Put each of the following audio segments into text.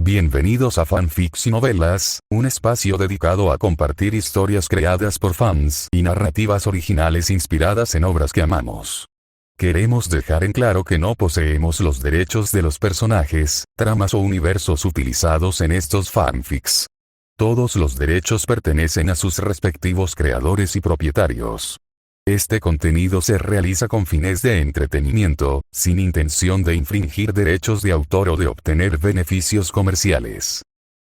Bienvenidos a Fanfics y Novelas, un espacio dedicado a compartir historias creadas por fans y narrativas originales inspiradas en obras que amamos. Queremos dejar en claro que no poseemos los derechos de los personajes, tramas o universos utilizados en estos fanfics. Todos los derechos pertenecen a sus respectivos creadores y propietarios. Este contenido se realiza con fines de entretenimiento, sin intención de infringir derechos de autor o de obtener beneficios comerciales.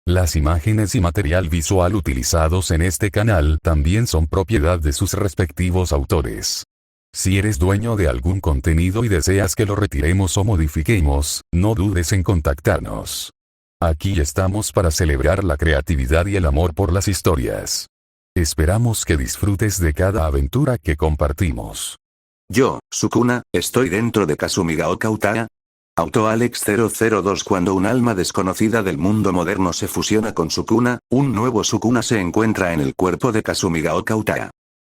Las imágenes y material visual utilizados en este canal también son propiedad de sus respectivos autores. Si eres dueño de algún contenido y deseas que lo retiremos o modifiquemos, no dudes en contactarnos. Aquí estamos para celebrar la creatividad y el amor por las historias. Esperamos que disfrutes de cada aventura que compartimos. Yo, Sukuna, estoy dentro de Kasumigaoka Utaa. Auto Alex 002. Cuando un alma desconocida del mundo moderno se fusiona con Sukuna, un nuevo Sukuna se encuentra en el cuerpo de Kasumigaoka Utaa.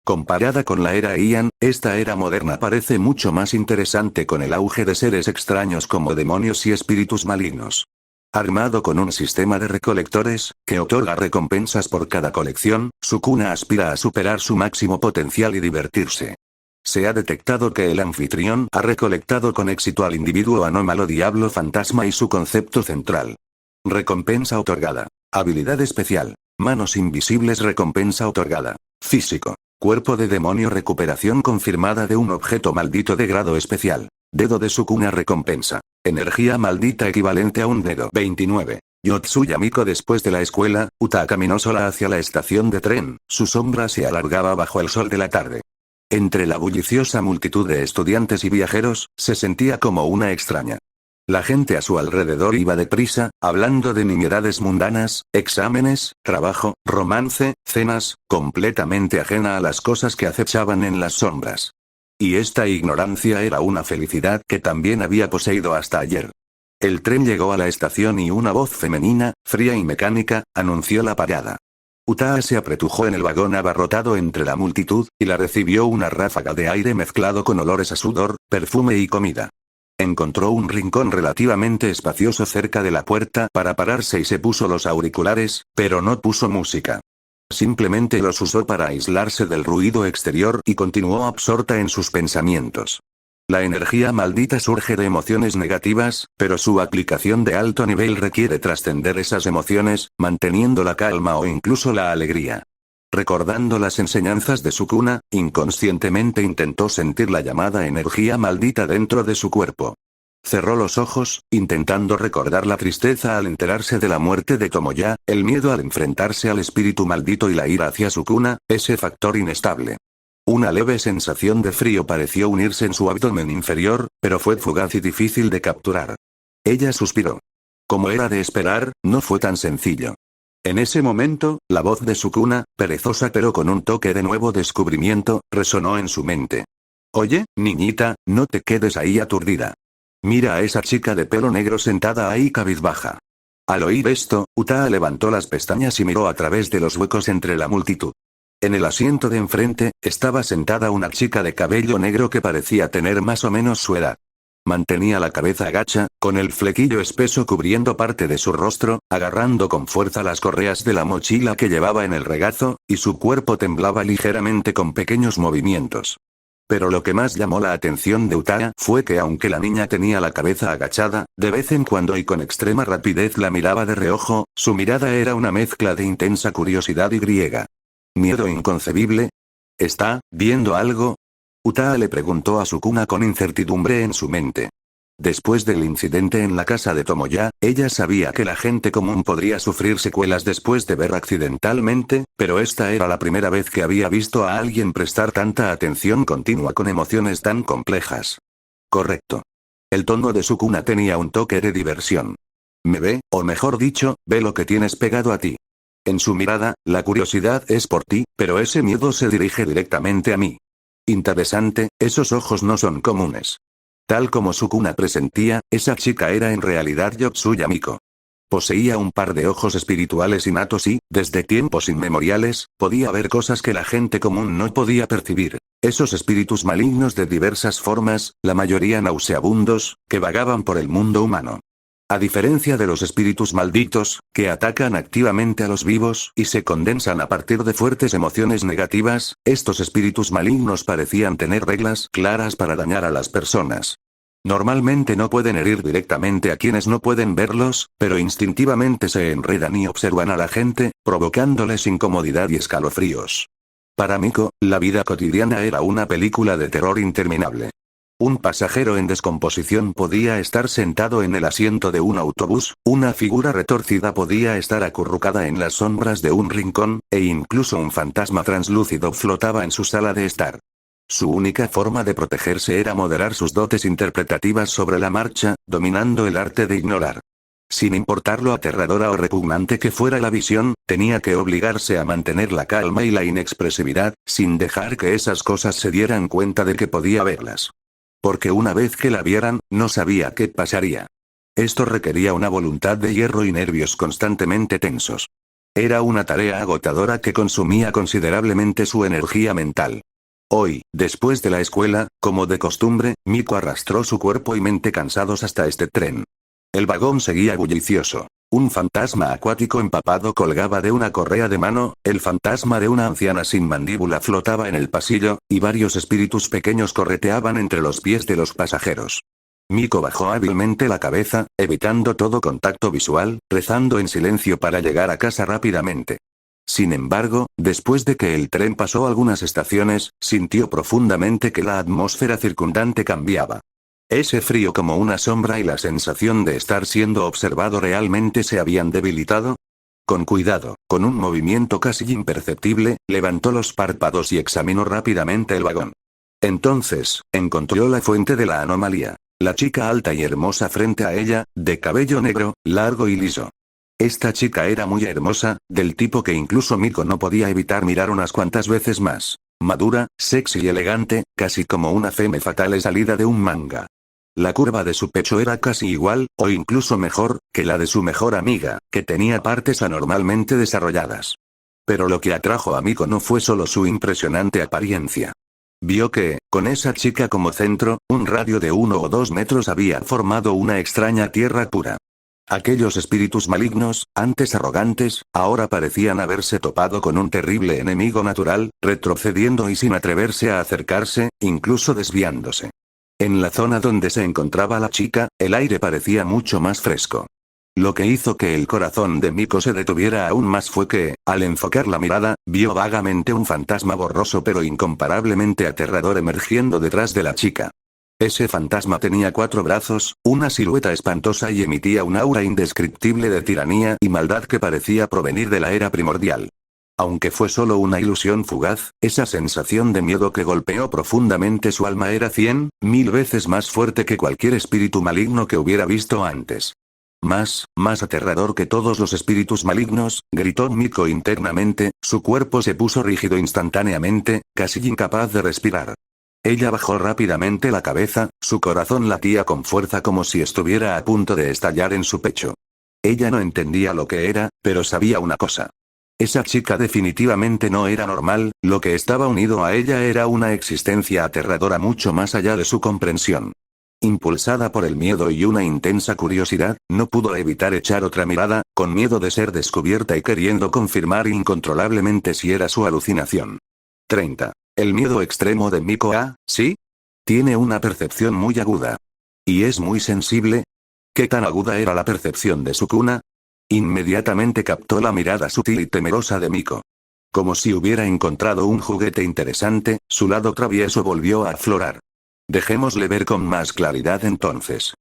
Comparada con la era Heian, esta era moderna parece mucho más interesante con el auge de seres extraños como demonios y espíritus malignos. Armado con un sistema de recolectores, que otorga recompensas por cada colección, Sukuna aspira a superar su máximo potencial y divertirse. Se ha detectado que el anfitrión ha recolectado con éxito al individuo anómalo Diablo Fantasma y su concepto central. Recompensa otorgada. Habilidad especial. Manos invisibles. Recompensa otorgada. Físico. Cuerpo de demonio. Recuperación confirmada de un objeto maldito de grado especial. Dedo de Sukuna. Recompensa. Energía maldita equivalente a un dedo. 29. Yotsuya Miko. Después de la escuela, Utaa caminó sola hacia la estación de tren, su sombra se alargaba bajo el sol de la tarde. Entre la bulliciosa multitud de estudiantes y viajeros, se sentía como una extraña. La gente a su alrededor iba deprisa, hablando de nimiedades mundanas, exámenes, trabajo, romance, cenas, completamente ajena a las cosas que acechaban en las sombras. Y esta ignorancia era una felicidad que también había poseído hasta ayer. El tren llegó a la estación y una voz femenina, fría y mecánica, anunció la parada. Utaa se apretujó en el vagón abarrotado entre la multitud, y la recibió una ráfaga de aire mezclado con olores a sudor, perfume y comida. Encontró un rincón relativamente espacioso cerca de la puerta para pararse y se puso los auriculares, pero no puso música. Simplemente los usó para aislarse del ruido exterior y continuó absorta en sus pensamientos. La energía maldita surge de emociones negativas, pero su aplicación de alto nivel requiere trascender esas emociones, manteniendo la calma o incluso la alegría. Recordando las enseñanzas de Sukuna, inconscientemente intentó sentir la llamada energía maldita dentro de su cuerpo. Cerró los ojos, intentando recordar la tristeza al enterarse de la muerte de Tomoya, el miedo al enfrentarse al espíritu maldito y la ira hacia Sukuna, ese factor inestable. Una leve sensación de frío pareció unirse en su abdomen inferior, pero fue fugaz y difícil de capturar. Ella suspiró. Como era de esperar, no fue tan sencillo. En ese momento, la voz de Sukuna, perezosa pero con un toque de nuevo descubrimiento, resonó en su mente. Oye, niñita, no te quedes ahí aturdida. Mira a esa chica de pelo negro sentada ahí cabizbaja. Al oír esto, Utaa levantó las pestañas y miró a través de los huecos entre la multitud. En el asiento de enfrente, estaba sentada una chica de cabello negro que parecía tener más o menos su edad. Mantenía la cabeza agacha, con el flequillo espeso cubriendo parte de su rostro, agarrando con fuerza las correas de la mochila que llevaba en el regazo, y su cuerpo temblaba ligeramente con pequeños movimientos. Pero lo que más llamó la atención de Utaa fue que aunque la niña tenía la cabeza agachada, de vez en cuando y con extrema rapidez la miraba de reojo, su mirada era una mezcla de intensa curiosidad y griega. ¿Miedo inconcebible? ¿Está viendo algo? Utaa le preguntó a Sukuna con incertidumbre en su mente. Después del incidente en la casa de Tomoya, ella sabía que la gente común podría sufrir secuelas después de ver accidentalmente, pero esta era la primera vez que había visto a alguien prestar tanta atención continua con emociones tan complejas. Correcto. El tono de Sukuna tenía un toque de diversión. Me ve, o mejor dicho, ve lo que tienes pegado a ti. En su mirada, la curiosidad es por ti, pero ese miedo se dirige directamente a mí. Interesante, esos ojos no son comunes. Tal como Sukuna presentía, esa chica era en realidad Yotsuya Miko. Poseía un par de ojos espirituales innatos y, desde tiempos inmemoriales, podía ver cosas que la gente común no podía percibir. Esos espíritus malignos de diversas formas, la mayoría nauseabundos, que vagaban por el mundo humano. A diferencia de los espíritus malditos, que atacan activamente a los vivos y se condensan a partir de fuertes emociones negativas, estos espíritus malignos parecían tener reglas claras para dañar a las personas. Normalmente no pueden herir directamente a quienes no pueden verlos, pero instintivamente se enredan y observan a la gente, provocándoles incomodidad y escalofríos. Para Miko, la vida cotidiana era una película de terror interminable. Un pasajero en descomposición podía estar sentado en el asiento de un autobús, una figura retorcida podía estar acurrucada en las sombras de un rincón, e incluso un fantasma translúcido flotaba en su sala de estar. Su única forma de protegerse era moderar sus dotes interpretativas sobre la marcha, dominando el arte de ignorar. Sin importar lo aterradora o repugnante que fuera la visión, tenía que obligarse a mantener la calma y la inexpresividad, sin dejar que esas cosas se dieran cuenta de que podía verlas. Porque una vez que la vieran, no sabía qué pasaría. Esto requería una voluntad de hierro y nervios constantemente tensos. Era una tarea agotadora que consumía considerablemente su energía mental. Hoy, después de la escuela, como de costumbre, Miko arrastró su cuerpo y mente cansados hasta este tren. El vagón seguía bullicioso. Un fantasma acuático empapado colgaba de una correa de mano, el fantasma de una anciana sin mandíbula flotaba en el pasillo, y varios espíritus pequeños correteaban entre los pies de los pasajeros. Miko bajó hábilmente la cabeza, evitando todo contacto visual, rezando en silencio para llegar a casa rápidamente. Sin embargo, después de que el tren pasó algunas estaciones, sintió profundamente que la atmósfera circundante cambiaba. Ese frío como una sombra y la sensación de estar siendo observado realmente se habían debilitado. Con cuidado, con un movimiento casi imperceptible, levantó los párpados y examinó rápidamente el vagón. Entonces, encontró la fuente de la anomalía. La chica alta y hermosa frente a ella, de cabello negro, largo y liso. Esta chica era muy hermosa, del tipo que incluso Miko no podía evitar mirar unas cuantas veces más. Madura, sexy y elegante, casi como una femme fatale salida de un manga. La curva de su pecho era casi igual, o incluso mejor, que la de su mejor amiga, que tenía partes anormalmente desarrolladas. Pero lo que atrajo a Miko no fue solo su impresionante apariencia. Vio que, con esa chica como centro, un radio de 1 o 2 metros había formado una extraña tierra pura. Aquellos espíritus malignos, antes arrogantes, ahora parecían haberse topado con un terrible enemigo natural, retrocediendo y sin atreverse a acercarse, incluso desviándose. En la zona donde se encontraba la chica, el aire parecía mucho más fresco. Lo que hizo que el corazón de Miko se detuviera aún más fue que, al enfocar la mirada, vio vagamente un fantasma borroso pero incomparablemente aterrador emergiendo detrás de la chica. Ese fantasma tenía 4 brazos, una silueta espantosa y emitía un aura indescriptible de tiranía y maldad que parecía provenir de la era primordial. Aunque fue solo una ilusión fugaz, esa sensación de miedo que golpeó profundamente su alma era 100.000 veces más fuerte que cualquier espíritu maligno que hubiera visto antes. Más aterrador que todos los espíritus malignos, gritó Miko internamente, su cuerpo se puso rígido instantáneamente, casi incapaz de respirar. Ella bajó rápidamente la cabeza, su corazón latía con fuerza como si estuviera a punto de estallar en su pecho. Ella no entendía lo que era, pero sabía una cosa. Esa chica definitivamente no era normal, lo que estaba unido a ella era una existencia aterradora mucho más allá de su comprensión. Impulsada por el miedo y una intensa curiosidad, no pudo evitar echar otra mirada, con miedo de ser descubierta y queriendo confirmar incontrolablemente si era su alucinación. 30. El miedo extremo de Miko ¿sí? Tiene una percepción muy aguda. ¿Y es muy sensible? ¿Qué tan aguda era la percepción de Sukuna? Inmediatamente captó la mirada sutil y temerosa de Miko. Como si hubiera encontrado un juguete interesante, su lado travieso volvió a aflorar. Dejémosle ver con más claridad entonces.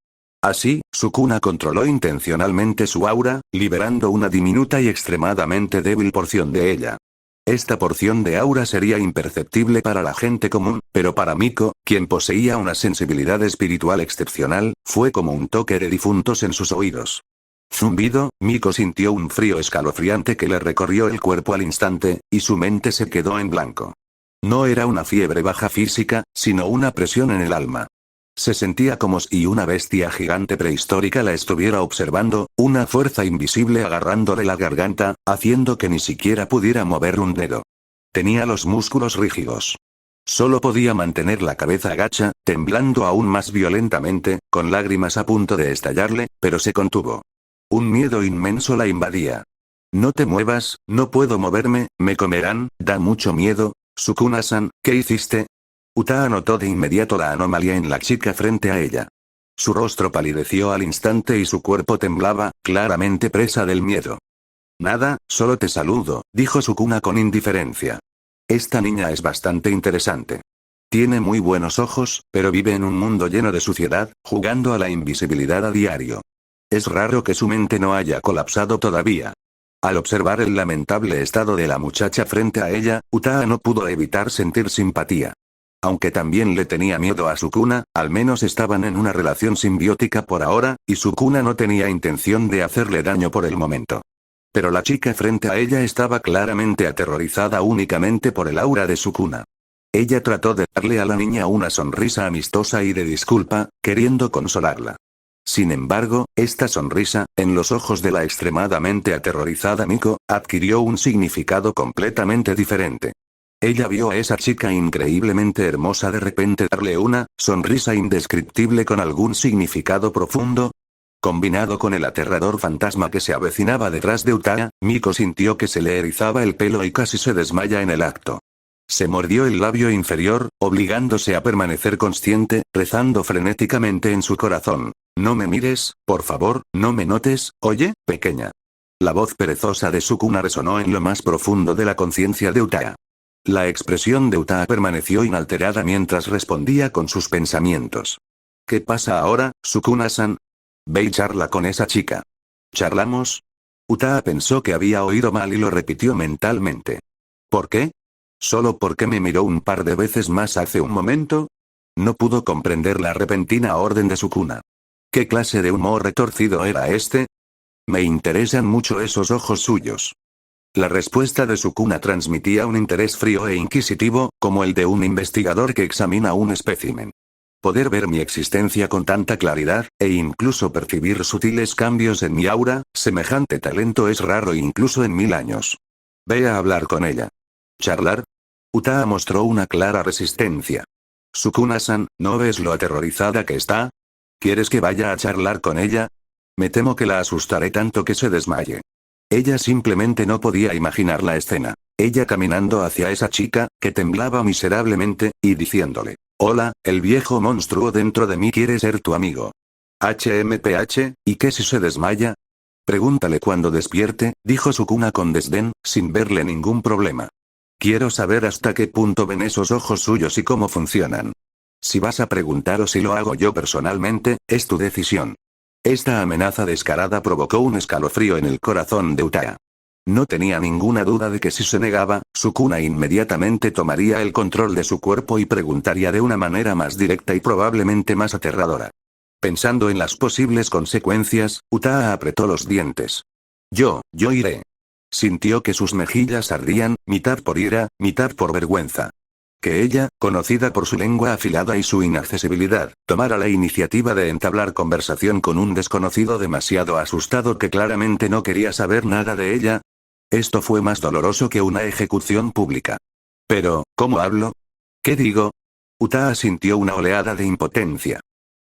Así, Sukuna controló intencionalmente su aura, liberando una diminuta y extremadamente débil porción de ella. Esta porción de aura sería imperceptible para la gente común, pero para Miko, quien poseía una sensibilidad espiritual excepcional, fue como un toque de difuntos en sus oídos. Zumbido, Miko sintió un frío escalofriante que le recorrió el cuerpo al instante, y su mente se quedó en blanco. No era una fiebre baja física, sino una presión en el alma. Se sentía como si una bestia gigante prehistórica la estuviera observando, una fuerza invisible agarrándole la garganta, haciendo que ni siquiera pudiera mover un dedo. Tenía los músculos rígidos. Solo podía mantener la cabeza agacha, temblando aún más violentamente, con lágrimas a punto de estallarle, pero se contuvo. Un miedo inmenso la invadía. No te muevas, no puedo moverme, me comerán, da mucho miedo. Sukuna-san, ¿qué hiciste? Utaa notó de inmediato la anomalía en la chica frente a ella. Su rostro palideció al instante y su cuerpo temblaba, claramente presa del miedo. Nada, solo te saludo, dijo Sukuna con indiferencia. Esta niña es bastante interesante. Tiene muy buenos ojos, pero vive en un mundo lleno de suciedad, jugando a la invisibilidad a diario. Es raro que su mente no haya colapsado todavía. Al observar el lamentable estado de la muchacha frente a ella, Utaa no pudo evitar sentir simpatía. Aunque también le tenía miedo a Sukuna, al menos estaban en una relación simbiótica por ahora, y Sukuna no tenía intención de hacerle daño por el momento. Pero la chica frente a ella estaba claramente aterrorizada únicamente por el aura de Sukuna. Ella trató de darle a la niña una sonrisa amistosa y de disculpa, queriendo consolarla. Sin embargo, esta sonrisa, en los ojos de la extremadamente aterrorizada Miko, adquirió un significado completamente diferente. Ella vio a esa chica increíblemente hermosa de repente darle una sonrisa indescriptible con algún significado profundo. Combinado con el aterrador fantasma que se avecinaba detrás de Utaa, Miko sintió que se le erizaba el pelo y casi se desmaya en el acto. Se mordió el labio inferior, obligándose a permanecer consciente, rezando frenéticamente en su corazón. No me mires, por favor, no me notes, oye, pequeña. La voz perezosa de Sukuna resonó en lo más profundo de la conciencia de Utaa. La expresión de Utaa permaneció inalterada mientras respondía con sus pensamientos. ¿Qué pasa ahora, Sukuna-san? Ve y charla con esa chica. ¿Charlamos? Utaa pensó que había oído mal y lo repitió mentalmente. ¿Por qué? ¿Solo porque me miró un par de veces más hace un momento? No pudo comprender la repentina orden de Sukuna. ¿Qué clase de humor retorcido era este? Me interesan mucho esos ojos suyos. La respuesta de Sukuna transmitía un interés frío e inquisitivo, como el de un investigador que examina un espécimen. Poder ver mi existencia con tanta claridad, e incluso percibir sutiles cambios en mi aura, semejante talento es raro incluso en 1000 años. Ve a hablar con ella. ¿Charlar? Utaa mostró una clara resistencia. Sukuna-san, ¿no ves lo aterrorizada que está? ¿Quieres que vaya a charlar con ella? Me temo que la asustaré tanto que se desmaye. Ella simplemente no podía imaginar la escena. Ella caminando hacia esa chica, que temblaba miserablemente, y diciéndole: hola, el viejo monstruo dentro de mí quiere ser tu amigo. HMPH, ¿y qué si se desmaya? Pregúntale cuando despierte, dijo Sukuna con desdén, sin verle ningún problema. Quiero saber hasta qué punto ven esos ojos suyos y cómo funcionan. Si vas a preguntar o si lo hago yo personalmente, es tu decisión. Esta amenaza descarada provocó un escalofrío en el corazón de Utaa. No tenía ninguna duda de que si se negaba, Sukuna inmediatamente tomaría el control de su cuerpo y preguntaría de una manera más directa y probablemente más aterradora. Pensando en las posibles consecuencias, Utaa apretó los dientes. Yo iré. Sintió que sus mejillas ardían, mitad por ira, mitad por vergüenza. Que ella, conocida por su lengua afilada y su inaccesibilidad, tomara la iniciativa de entablar conversación con un desconocido demasiado asustado que claramente no quería saber nada de ella. Esto fue más doloroso que una ejecución pública. Pero, ¿cómo hablo? ¿Qué digo? Utaa sintió una oleada de impotencia.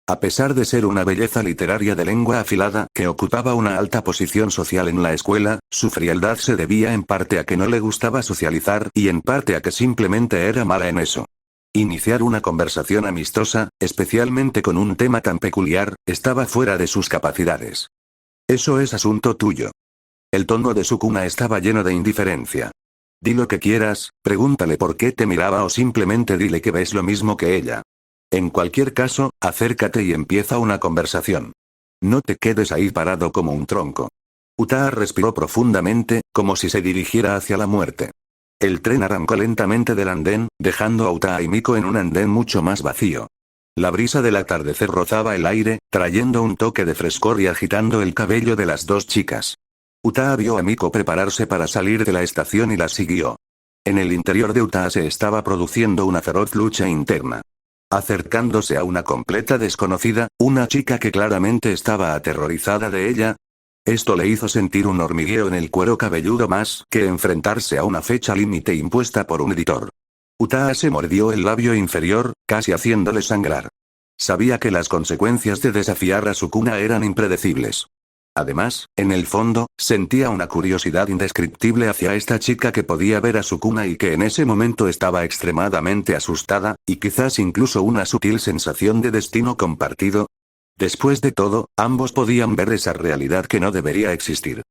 A pesar de ser una belleza literaria de lengua afilada que ocupaba una alta posición social en la escuela, su frialdad se debía en parte a que no le gustaba socializar y en parte a que simplemente era mala en eso. Iniciar una conversación amistosa, especialmente con un tema tan peculiar, estaba fuera de sus capacidades. Eso es asunto tuyo. El tono de Sukuna estaba lleno de indiferencia. Di lo que quieras, pregúntale por qué te miraba o simplemente dile que ves lo mismo que ella. En cualquier caso, acércate y empieza una conversación. No te quedes ahí parado como un tronco. Utaa respiró profundamente, como si se dirigiera hacia la muerte. El tren arrancó lentamente del andén, dejando a Utaa y Miko en un andén mucho más vacío. La brisa del atardecer rozaba el aire, trayendo un toque de frescor y agitando el cabello de las dos chicas. Utaa vio a Miko prepararse para salir de la estación y la siguió. En el interior de Utaa se estaba produciendo una feroz lucha interna. Acercándose a una completa desconocida, una chica que claramente estaba aterrorizada de ella. Esto le hizo sentir un hormigueo en el cuero cabelludo más que enfrentarse a una fecha límite impuesta por un editor. Utaa se mordió el labio inferior, casi haciéndole sangrar. Sabía que las consecuencias de desafiar a Sukuna eran impredecibles. Además, en el fondo, sentía una curiosidad indescriptible hacia esta chica que podía ver a Sukuna y que en ese momento estaba extremadamente asustada, y quizás incluso una sutil sensación de destino compartido. Después de todo, ambos podían ver esa realidad que no debería existir.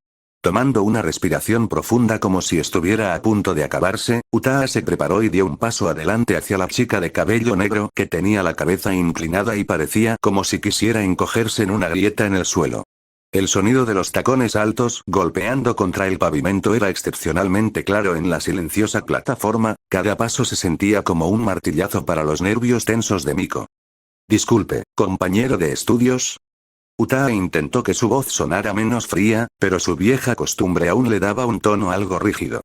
Tomando una respiración profunda como si estuviera a punto de acabarse, Utaa se preparó y dio un paso adelante hacia la chica de cabello negro que tenía la cabeza inclinada y parecía como si quisiera encogerse en una grieta en el suelo. El sonido de los tacones altos golpeando contra el pavimento era excepcionalmente claro en la silenciosa plataforma, cada paso se sentía como un martillazo para los nervios tensos de Miko. Disculpe, compañero de estudios. Utaa intentó que su voz sonara menos fría, pero su vieja costumbre aún le daba un tono algo rígido.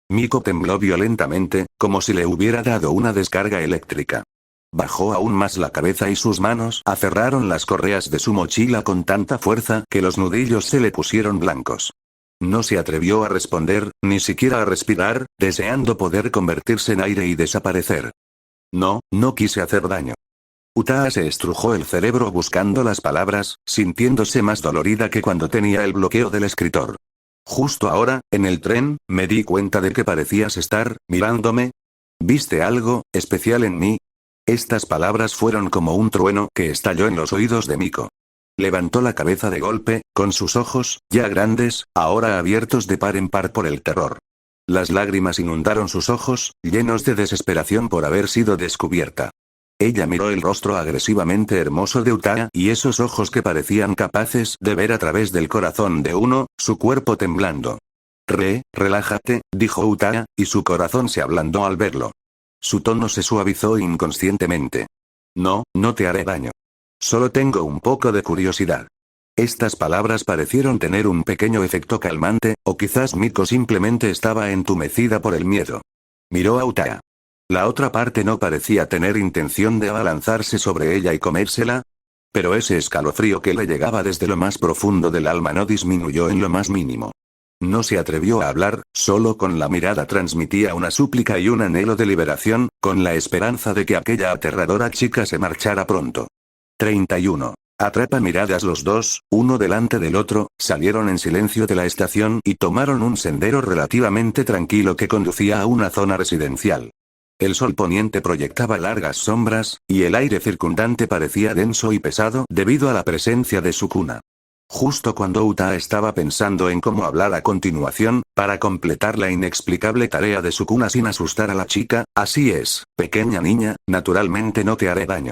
Miko tembló violentamente, como si le hubiera dado una descarga eléctrica. Bajó aún más la cabeza y sus manos aferraron las correas de su mochila con tanta fuerza que los nudillos se le pusieron blancos. No se atrevió a responder, ni siquiera a respirar, deseando poder convertirse en aire y desaparecer. No quise hacer daño. Utaa se estrujó el cerebro buscando las palabras, sintiéndose más dolorida que cuando tenía el bloqueo del escritor. Justo ahora, en el tren, me di cuenta de que parecías estar mirándome. ¿Viste algo especial en mí? Estas palabras fueron como un trueno que estalló en los oídos de Miko. Levantó la cabeza de golpe, con sus ojos, ya grandes, ahora abiertos de par en par por el terror. Las lágrimas inundaron sus ojos, llenos de desesperación por haber sido descubierta. Ella miró el rostro agresivamente hermoso de Utaa y esos ojos que parecían capaces de ver a través del corazón de uno, su cuerpo temblando. Relájate, dijo Utaa, y su corazón se ablandó al verlo. Su tono se suavizó inconscientemente. No te haré daño. Solo tengo un poco de curiosidad. Estas palabras parecieron tener un pequeño efecto calmante, o quizás Miko simplemente estaba entumecida por el miedo. Miró a Utaa. La otra parte no parecía tener intención de abalanzarse sobre ella y comérsela. Pero ese escalofrío que le llegaba desde lo más profundo del alma no disminuyó en lo más mínimo. No se atrevió a hablar, solo con la mirada transmitía una súplica y un anhelo de liberación, con la esperanza de que aquella aterradora chica se marchara pronto. 31. Atrapa miradas los dos, uno delante del otro, salieron en silencio de la estación y tomaron un sendero relativamente tranquilo que conducía a una zona residencial. El sol poniente proyectaba largas sombras, y el aire circundante parecía denso y pesado debido a la presencia de Sukuna. Justo cuando Utaa estaba pensando en cómo hablar a continuación, para completar la inexplicable tarea de Sukuna sin asustar a la chica, así es, pequeña niña, naturalmente no te haré daño.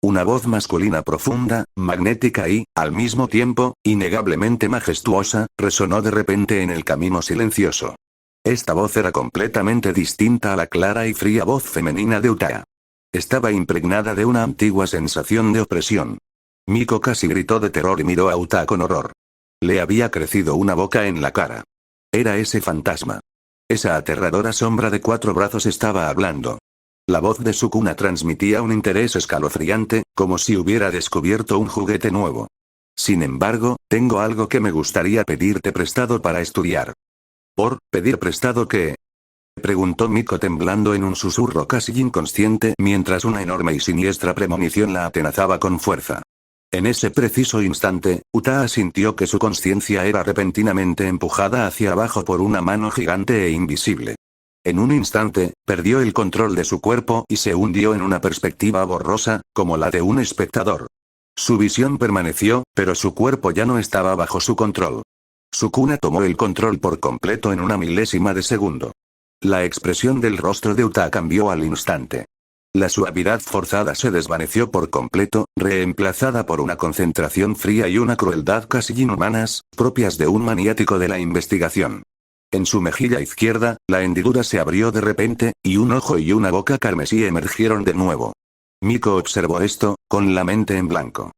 Una voz masculina profunda, magnética y, al mismo tiempo, innegablemente majestuosa, resonó de repente en el camino silencioso. Esta voz era completamente distinta a la clara y fría voz femenina de Utaa. Estaba impregnada de una antigua sensación de opresión. Miko casi gritó de terror y miró a Utaa con horror. Le había crecido una boca en la cara. Era ese fantasma. Esa aterradora sombra de 4 brazos estaba hablando. La voz de Sukuna transmitía un interés escalofriante, como si hubiera descubierto un juguete nuevo. Sin embargo, tengo algo que me gustaría pedirte prestado para estudiar. ¿Por pedir prestado qué? Preguntó Miko temblando en un susurro casi inconsciente mientras una enorme y siniestra premonición la atenazaba con fuerza. En ese preciso instante, Utaa sintió que su conciencia era repentinamente empujada hacia abajo por una mano gigante e invisible. En un instante, perdió el control de su cuerpo y se hundió en una perspectiva borrosa, como la de un espectador. Su visión permaneció, pero su cuerpo ya no estaba bajo su control. Sukuna tomó el control por completo en una milésima de segundo. La expresión del rostro de Utaa cambió al instante. La suavidad forzada se desvaneció por completo, reemplazada por una concentración fría y una crueldad casi inhumanas, propias de un maniático de la investigación. En su mejilla izquierda, la hendidura se abrió de repente, y un ojo y una boca carmesí emergieron de nuevo. Miko observó esto, con la mente en blanco.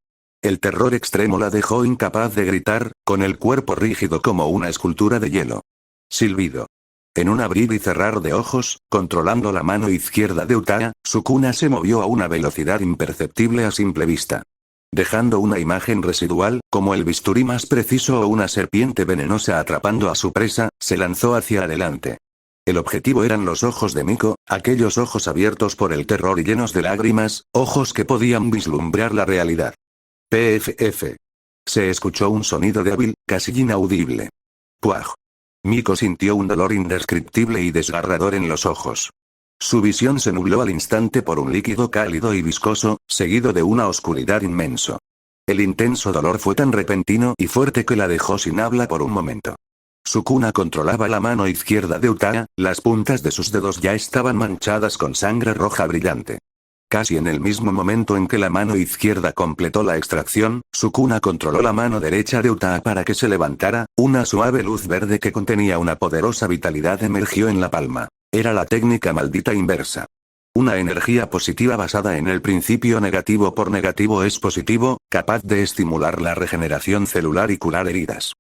El terror extremo la dejó incapaz de gritar, con el cuerpo rígido como una escultura de hielo. Silbido. En un abrir y cerrar de ojos, controlando la mano izquierda de Utaa, Sukuna se movió a una velocidad imperceptible a simple vista. Dejando una imagen residual, como el bisturí más preciso o una serpiente venenosa atrapando a su presa, se lanzó hacia adelante. El objetivo eran los ojos de Miko, aquellos ojos abiertos por el terror y llenos de lágrimas, ojos que podían vislumbrar la realidad. PFF. Se escuchó un sonido débil, casi inaudible. ¡Puaj! Miko sintió un dolor indescriptible y desgarrador en los ojos. Su visión se nubló al instante por un líquido cálido y viscoso, seguido de una oscuridad inmenso. El intenso dolor fue tan repentino y fuerte que la dejó sin habla por un momento. Sukuna controlaba la mano izquierda de Utaa, las puntas de sus dedos ya estaban manchadas con sangre roja brillante. Casi en el mismo momento en que la mano izquierda completó la extracción, Sukuna controló la mano derecha de Utaa para que se levantara, una suave luz verde que contenía una poderosa vitalidad emergió en la palma. Era la técnica maldita inversa. Una energía positiva basada en el principio negativo por negativo es positivo, capaz de estimular la regeneración celular y curar heridas.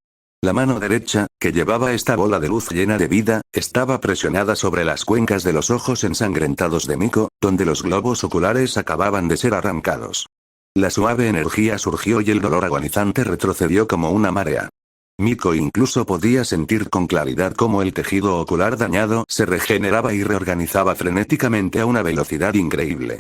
La mano derecha, que llevaba esta bola de luz llena de vida, estaba presionada sobre las cuencas de los ojos ensangrentados de Miko, donde los globos oculares acababan de ser arrancados. La suave energía surgió y el dolor agonizante retrocedió como una marea. Miko incluso podía sentir con claridad cómo el tejido ocular dañado se regeneraba y reorganizaba frenéticamente a una velocidad increíble.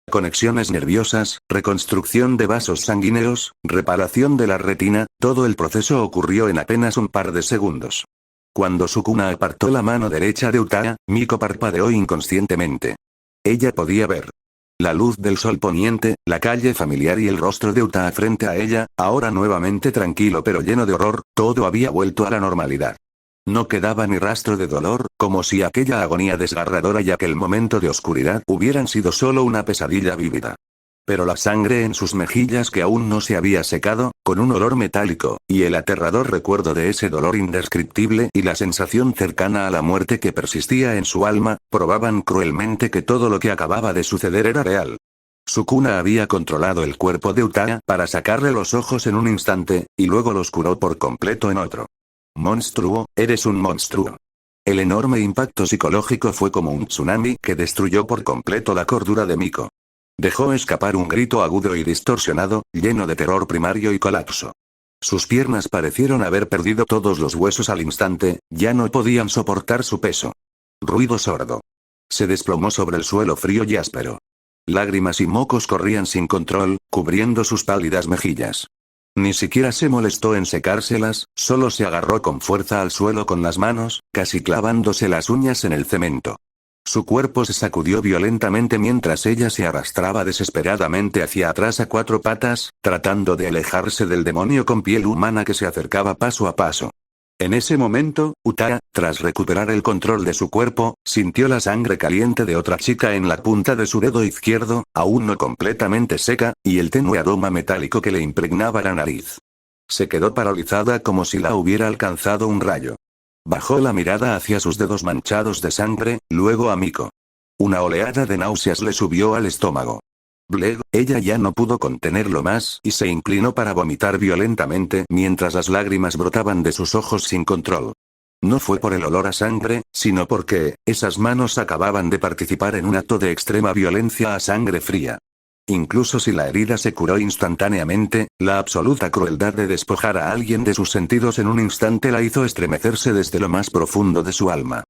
Conexiones nerviosas, reconstrucción de vasos sanguíneos, reparación de la retina, todo el proceso ocurrió en apenas un par de segundos. Cuando Sukuna apartó la mano derecha de Utaa, Miko parpadeó inconscientemente. Ella podía ver la luz del sol poniente, la calle familiar y el rostro de Utaa frente a ella, ahora nuevamente tranquilo pero lleno de horror, todo había vuelto a la normalidad. No quedaba ni rastro de dolor, como si aquella agonía desgarradora y aquel momento de oscuridad hubieran sido solo una pesadilla vívida. Pero la sangre en sus mejillas que aún no se había secado, con un olor metálico, y el aterrador recuerdo de ese dolor indescriptible y la sensación cercana a la muerte que persistía en su alma, probaban cruelmente que todo lo que acababa de suceder era real. Sukuna había controlado el cuerpo de Utaa para sacarle los ojos en un instante, y luego los curó por completo en otro. Monstruo, eres un monstruo. El enorme impacto psicológico fue como un tsunami que destruyó por completo la cordura de Miko. Dejó escapar un grito agudo y distorsionado, lleno de terror primario y colapso. Sus piernas parecieron haber perdido todos los huesos al instante, ya no podían soportar su peso. Ruido sordo. Se desplomó sobre el suelo frío y áspero. Lágrimas y mocos corrían sin control, cubriendo sus pálidas mejillas. Ni siquiera se molestó en secárselas, solo se agarró con fuerza al suelo con las manos, casi clavándose las uñas en el cemento. Su cuerpo se sacudió violentamente mientras ella se arrastraba desesperadamente hacia atrás a cuatro patas, tratando de alejarse del demonio con piel humana que se acercaba paso a paso. En ese momento, Utaa, tras recuperar el control de su cuerpo, sintió la sangre caliente de otra chica en la punta de su dedo izquierdo, aún no completamente seca, y el tenue aroma metálico que le impregnaba la nariz. Se quedó paralizada como si la hubiera alcanzado un rayo. Bajó la mirada hacia sus dedos manchados de sangre, luego a Miko. Una oleada de náuseas le subió al estómago. Bleg, ella ya no pudo contenerlo más y se inclinó para vomitar violentamente mientras las lágrimas brotaban de sus ojos sin control. No fue por el olor a sangre, sino porque esas manos acababan de participar en un acto de extrema violencia a sangre fría. Incluso si la herida se curó instantáneamente, la absoluta crueldad de despojar a alguien de sus sentidos en un instante la hizo estremecerse desde lo más profundo de su alma.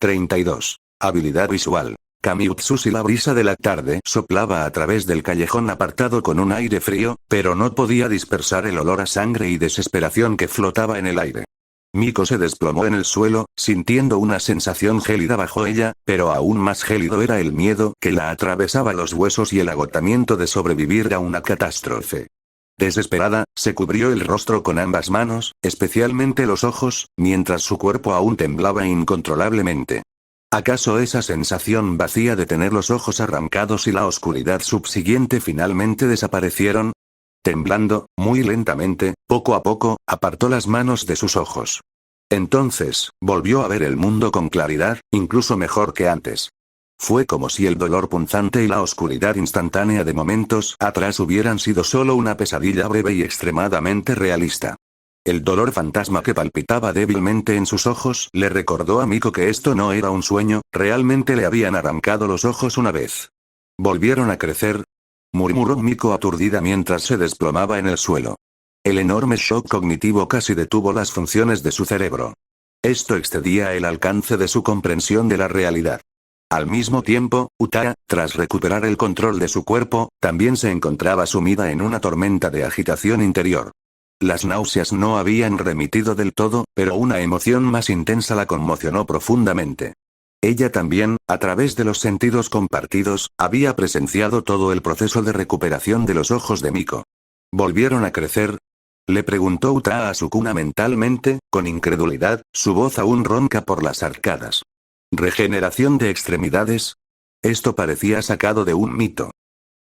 32. Habilidad visual. Kamiutsushi. La brisa de la tarde soplaba a través del callejón apartado con un aire frío, pero no podía dispersar el olor a sangre y desesperación que flotaba en el aire. Miko se desplomó en el suelo, sintiendo una sensación gélida bajo ella, pero aún más gélido era el miedo que la atravesaba los huesos y el agotamiento de sobrevivir a una catástrofe. Desesperada, se cubrió el rostro con ambas manos, especialmente los ojos, mientras su cuerpo aún temblaba incontrolablemente. ¿Acaso esa sensación vacía de tener los ojos arrancados y la oscuridad subsiguiente finalmente desaparecieron? Temblando, muy lentamente, poco a poco, apartó las manos de sus ojos. Entonces, volvió a ver el mundo con claridad, incluso mejor que antes. Fue como si el dolor punzante y la oscuridad instantánea de momentos atrás hubieran sido solo una pesadilla breve y extremadamente realista. El dolor fantasma que palpitaba débilmente en sus ojos le recordó a Miko que esto no era un sueño, realmente le habían arrancado los ojos una vez. ¿Volvieron a crecer?, murmuró Miko aturdida mientras se desplomaba en el suelo. El enorme shock cognitivo casi detuvo las funciones de su cerebro. Esto excedía el alcance de su comprensión de la realidad. Al mismo tiempo, Utaa, tras recuperar el control de su cuerpo, también se encontraba sumida en una tormenta de agitación interior. Las náuseas no habían remitido del todo, pero una emoción más intensa la conmocionó profundamente. Ella también, a través de los sentidos compartidos, había presenciado todo el proceso de recuperación de los ojos de Miko. ¿Volvieron a crecer? Le preguntó Utaa a Sukuna mentalmente, con incredulidad, su voz aún ronca por las arcadas. ¿Regeneración de extremidades? Esto parecía sacado de un mito.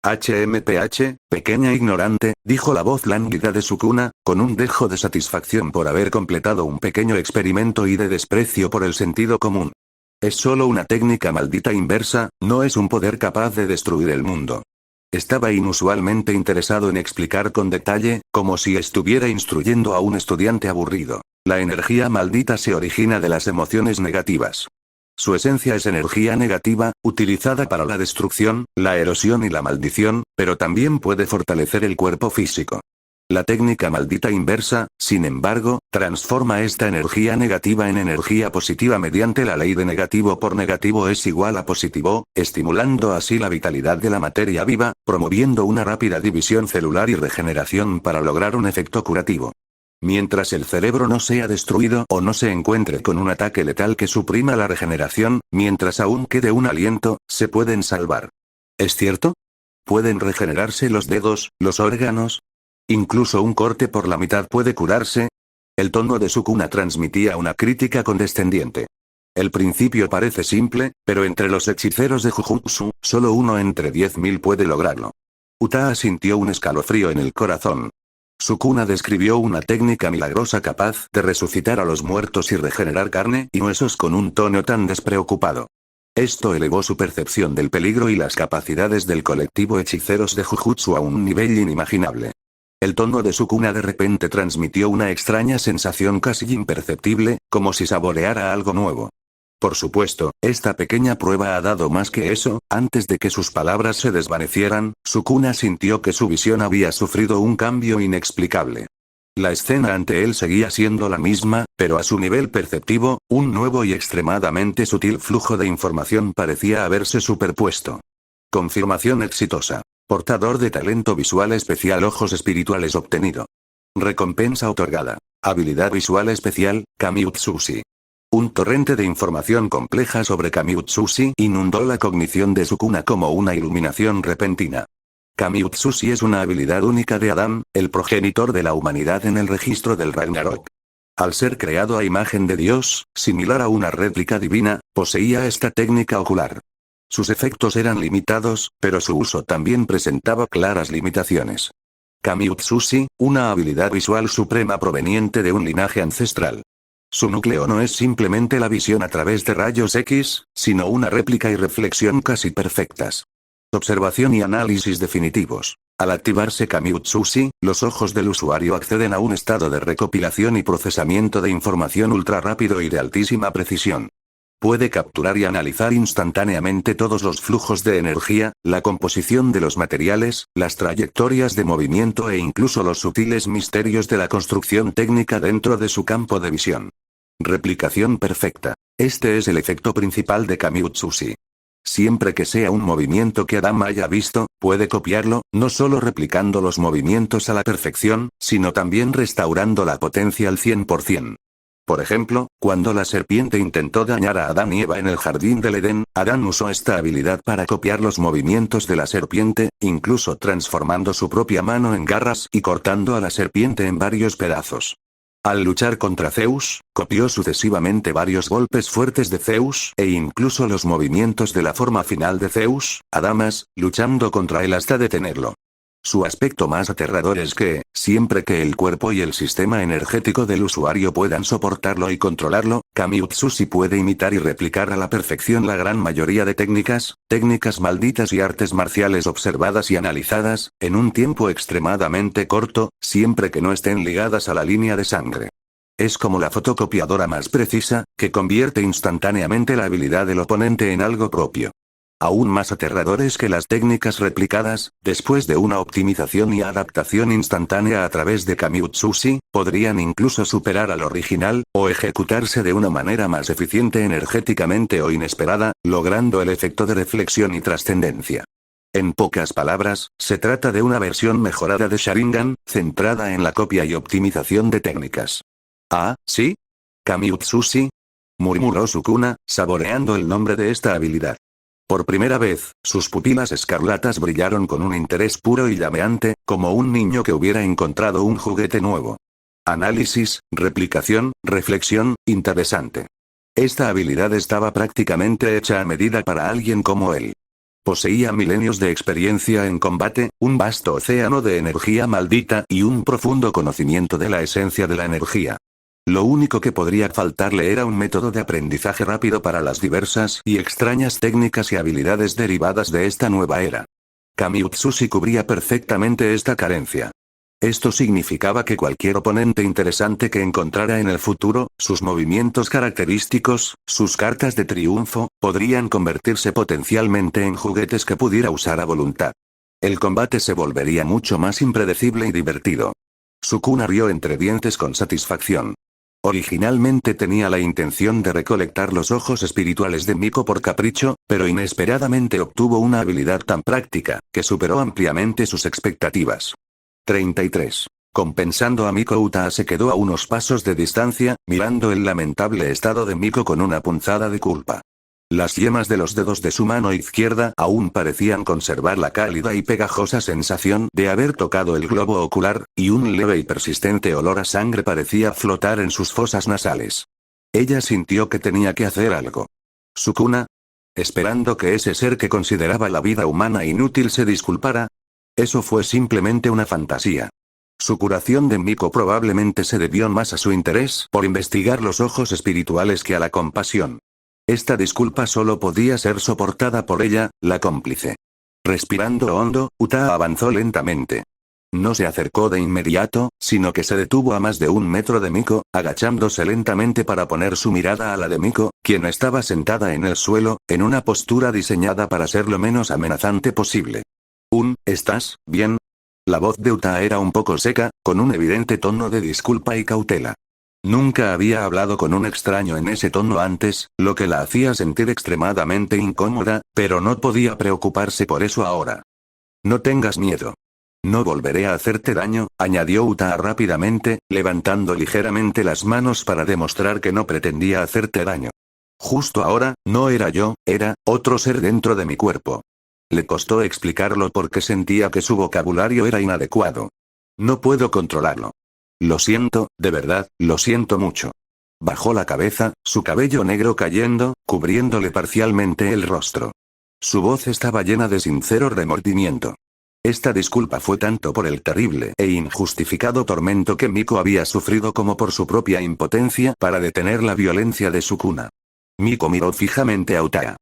HMPH, pequeña ignorante, dijo la voz lánguida de Sukuna, con un dejo de satisfacción por haber completado un pequeño experimento y de desprecio por el sentido común. Es solo una técnica maldita inversa, no es un poder capaz de destruir el mundo. Estaba inusualmente interesado en explicar con detalle, como si estuviera instruyendo a un estudiante aburrido. La energía maldita se origina de las emociones negativas. Su esencia es energía negativa, utilizada para la destrucción, la erosión y la maldición, pero también puede fortalecer el cuerpo físico. La técnica maldita inversa, sin embargo, transforma esta energía negativa en energía positiva mediante la ley de negativo por negativo es igual a positivo, estimulando así la vitalidad de la materia viva, promoviendo una rápida división celular y regeneración para lograr un efecto curativo. Mientras el cerebro no sea destruido o no se encuentre con un ataque letal que suprima la regeneración, mientras aún quede un aliento, se pueden salvar. ¿Es cierto? ¿Pueden regenerarse los dedos, los órganos? ¿Incluso un corte por la mitad puede curarse? El tono de Sukuna transmitía una crítica condescendiente. El principio parece simple, pero entre los hechiceros de Jujutsu, solo uno entre 10.000 puede lograrlo. Utaa sintió un escalofrío en el corazón. Sukuna describió una técnica milagrosa capaz de resucitar a los muertos y regenerar carne y huesos con un tono tan despreocupado. Esto elevó su percepción del peligro y las capacidades del colectivo hechiceros de Jujutsu a un nivel inimaginable. El tono de Sukuna de repente transmitió una extraña sensación casi imperceptible, como si saboreara algo nuevo. Por supuesto, esta pequeña prueba ha dado más que eso. Antes de que sus palabras se desvanecieran, Sukuna sintió que su visión había sufrido un cambio inexplicable. La escena ante él seguía siendo la misma, pero a su nivel perceptivo, un nuevo y extremadamente sutil flujo de información parecía haberse superpuesto. Confirmación exitosa. Portador de talento visual especial ojos espirituales obtenido. Recompensa otorgada. Habilidad visual especial, Kamiutsushi. Un torrente de información compleja sobre Kamiutsushi inundó la cognición de Sukuna como una iluminación repentina. Kamiutsushi es una habilidad única de Adam, el progenitor de la humanidad en el registro del Ragnarok. Al ser creado a imagen de Dios, similar a una réplica divina, poseía esta técnica ocular. Sus efectos eran limitados, pero su uso también presentaba claras limitaciones. Kamiutsushi, una habilidad visual suprema proveniente de un linaje ancestral. Su núcleo no es simplemente la visión a través de rayos X, sino una réplica y reflexión casi perfectas. Observación y análisis definitivos. Al activarse Kamiutsushi, los ojos del usuario acceden a un estado de recopilación y procesamiento de información ultra rápido y de altísima precisión. Puede capturar y analizar instantáneamente todos los flujos de energía, la composición de los materiales, las trayectorias de movimiento e incluso los sutiles misterios de la construcción técnica dentro de su campo de visión. Replicación perfecta. Este es el efecto principal de Kamiutsushi. Siempre que sea un movimiento que Adam haya visto, puede copiarlo, no solo replicando los movimientos a la perfección, sino también restaurando la potencia al 100%. Por ejemplo, cuando la serpiente intentó dañar a Adán y Eva en el jardín del Edén, Adán usó esta habilidad para copiar los movimientos de la serpiente, incluso transformando su propia mano en garras y cortando a la serpiente en varios pedazos. Al luchar contra Zeus, copió sucesivamente varios golpes fuertes de Zeus e incluso los movimientos de la forma final de Zeus, Adamas, luchando contra él hasta detenerlo. Su aspecto más aterrador es que, siempre que el cuerpo y el sistema energético del usuario puedan soportarlo y controlarlo, Kamiutsushi puede imitar y replicar a la perfección la gran mayoría de técnicas malditas y artes marciales observadas y analizadas, en un tiempo extremadamente corto, siempre que no estén ligadas a la línea de sangre. Es como la fotocopiadora más precisa, que convierte instantáneamente la habilidad del oponente en algo propio. Aún más aterradores que las técnicas replicadas, después de una optimización y adaptación instantánea a través de Kamiutsushi, podrían incluso superar al original, o ejecutarse de una manera más eficiente energéticamente o inesperada, logrando el efecto de reflexión y trascendencia. En pocas palabras, se trata de una versión mejorada de Sharingan, centrada en la copia y optimización de técnicas. ¿Ah, sí? ¿Kamiutsushi?, murmuró Sukuna, saboreando el nombre de esta habilidad. Por primera vez, sus pupilas escarlatas brillaron con un interés puro y llameante, como un niño que hubiera encontrado un juguete nuevo. Análisis, replicación, reflexión, interesante. Esta habilidad estaba prácticamente hecha a medida para alguien como él. Poseía milenios de experiencia en combate, un vasto océano de energía maldita y un profundo conocimiento de la esencia de la energía. Lo único que podría faltarle era un método de aprendizaje rápido para las diversas y extrañas técnicas y habilidades derivadas de esta nueva era. Kamiutsushi cubría perfectamente esta carencia. Esto significaba que cualquier oponente interesante que encontrara en el futuro, sus movimientos característicos, sus cartas de triunfo, podrían convertirse potencialmente en juguetes que pudiera usar a voluntad. El combate se volvería mucho más impredecible y divertido. Sukuna rió entre dientes con satisfacción. Originalmente tenía la intención de recolectar los ojos espirituales de Miko por capricho, pero inesperadamente obtuvo una habilidad tan práctica, que superó ampliamente sus expectativas. 33. Compensando a Miko, Uta se quedó a unos pasos de distancia, mirando el lamentable estado de Miko con una punzada de culpa. Las yemas de los dedos de su mano izquierda aún parecían conservar la cálida y pegajosa sensación de haber tocado el globo ocular, y un leve y persistente olor a sangre parecía flotar en sus fosas nasales. Ella sintió que tenía que hacer algo. ¿Sukuna? Esperando que ese ser que consideraba la vida humana inútil se disculpara. Eso fue simplemente una fantasía. Su curación de Miko probablemente se debió más a su interés por investigar los ojos espirituales que a la compasión. Esta disculpa solo podía ser soportada por ella, la cómplice. Respirando hondo, Uta avanzó lentamente. No se acercó de inmediato, sino que se detuvo a más de 1 metro de Miko, agachándose lentamente para poner su mirada a la de Miko, quien estaba sentada en el suelo, en una postura diseñada para ser lo menos amenazante posible. ¿Estás bien? La voz de Uta era un poco seca, con un evidente tono de disculpa y cautela. Nunca había hablado con un extraño en ese tono antes, lo que la hacía sentir extremadamente incómoda, pero no podía preocuparse por eso ahora. No tengas miedo. No volveré a hacerte daño, añadió Uta rápidamente, levantando ligeramente las manos para demostrar que no pretendía hacerte daño. Justo ahora, no era yo, era otro ser dentro de mi cuerpo. Le costó explicarlo porque sentía que su vocabulario era inadecuado. No puedo controlarlo. Lo siento, de verdad, lo siento mucho. Bajó la cabeza, su cabello negro cayendo, cubriéndole parcialmente el rostro. Su voz estaba llena de sincero remordimiento. Esta disculpa fue tanto por el terrible e injustificado tormento que Miko había sufrido como por su propia impotencia para detener la violencia de Sukuna. Miko miró fijamente a Uta.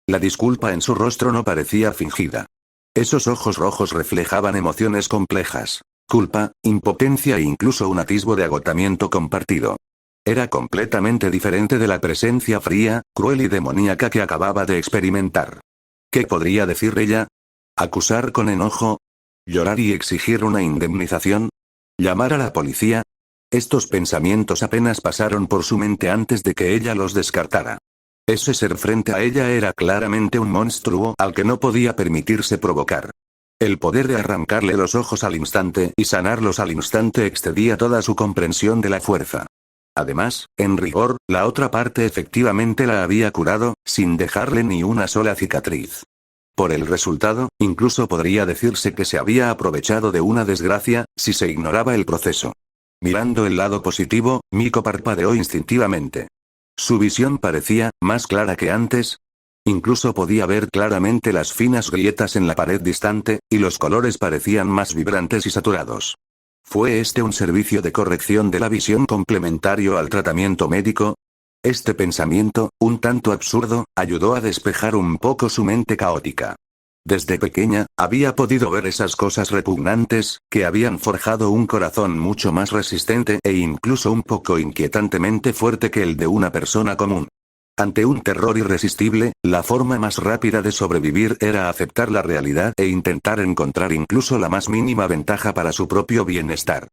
La disculpa en su rostro no parecía fingida. Esos ojos rojos reflejaban emociones complejas. Culpa, impotencia e incluso un atisbo de agotamiento compartido. Era completamente diferente de la presencia fría, cruel y demoníaca que acababa de experimentar. ¿Qué podría decir ella? ¿Acusar con enojo? ¿Llorar y exigir una indemnización? ¿Llamar a la policía? Estos pensamientos apenas pasaron por su mente antes de que ella los descartara. Ese ser frente a ella era claramente un monstruo al que no podía permitirse provocar. El poder de arrancarle los ojos al instante y sanarlos al instante excedía toda su comprensión de la fuerza. Además, en rigor, la otra parte efectivamente la había curado, sin dejarle ni una sola cicatriz. Por el resultado, incluso podría decirse que se había aprovechado de una desgracia, si se ignoraba el proceso. Mirando el lado positivo, Miko parpadeó instintivamente. Su visión parecía más clara que antes. Incluso podía ver claramente las finas grietas en la pared distante, y los colores parecían más vibrantes y saturados. ¿Fue este un servicio de corrección de la visión complementario al tratamiento médico? Este pensamiento, un tanto absurdo, ayudó a despejar un poco su mente caótica. Desde pequeña, había podido ver esas cosas repugnantes, que habían forjado un corazón mucho más resistente e incluso un poco inquietantemente fuerte que el de una persona común. Ante un terror irresistible, la forma más rápida de sobrevivir era aceptar la realidad e intentar encontrar incluso la más mínima ventaja para su propio bienestar.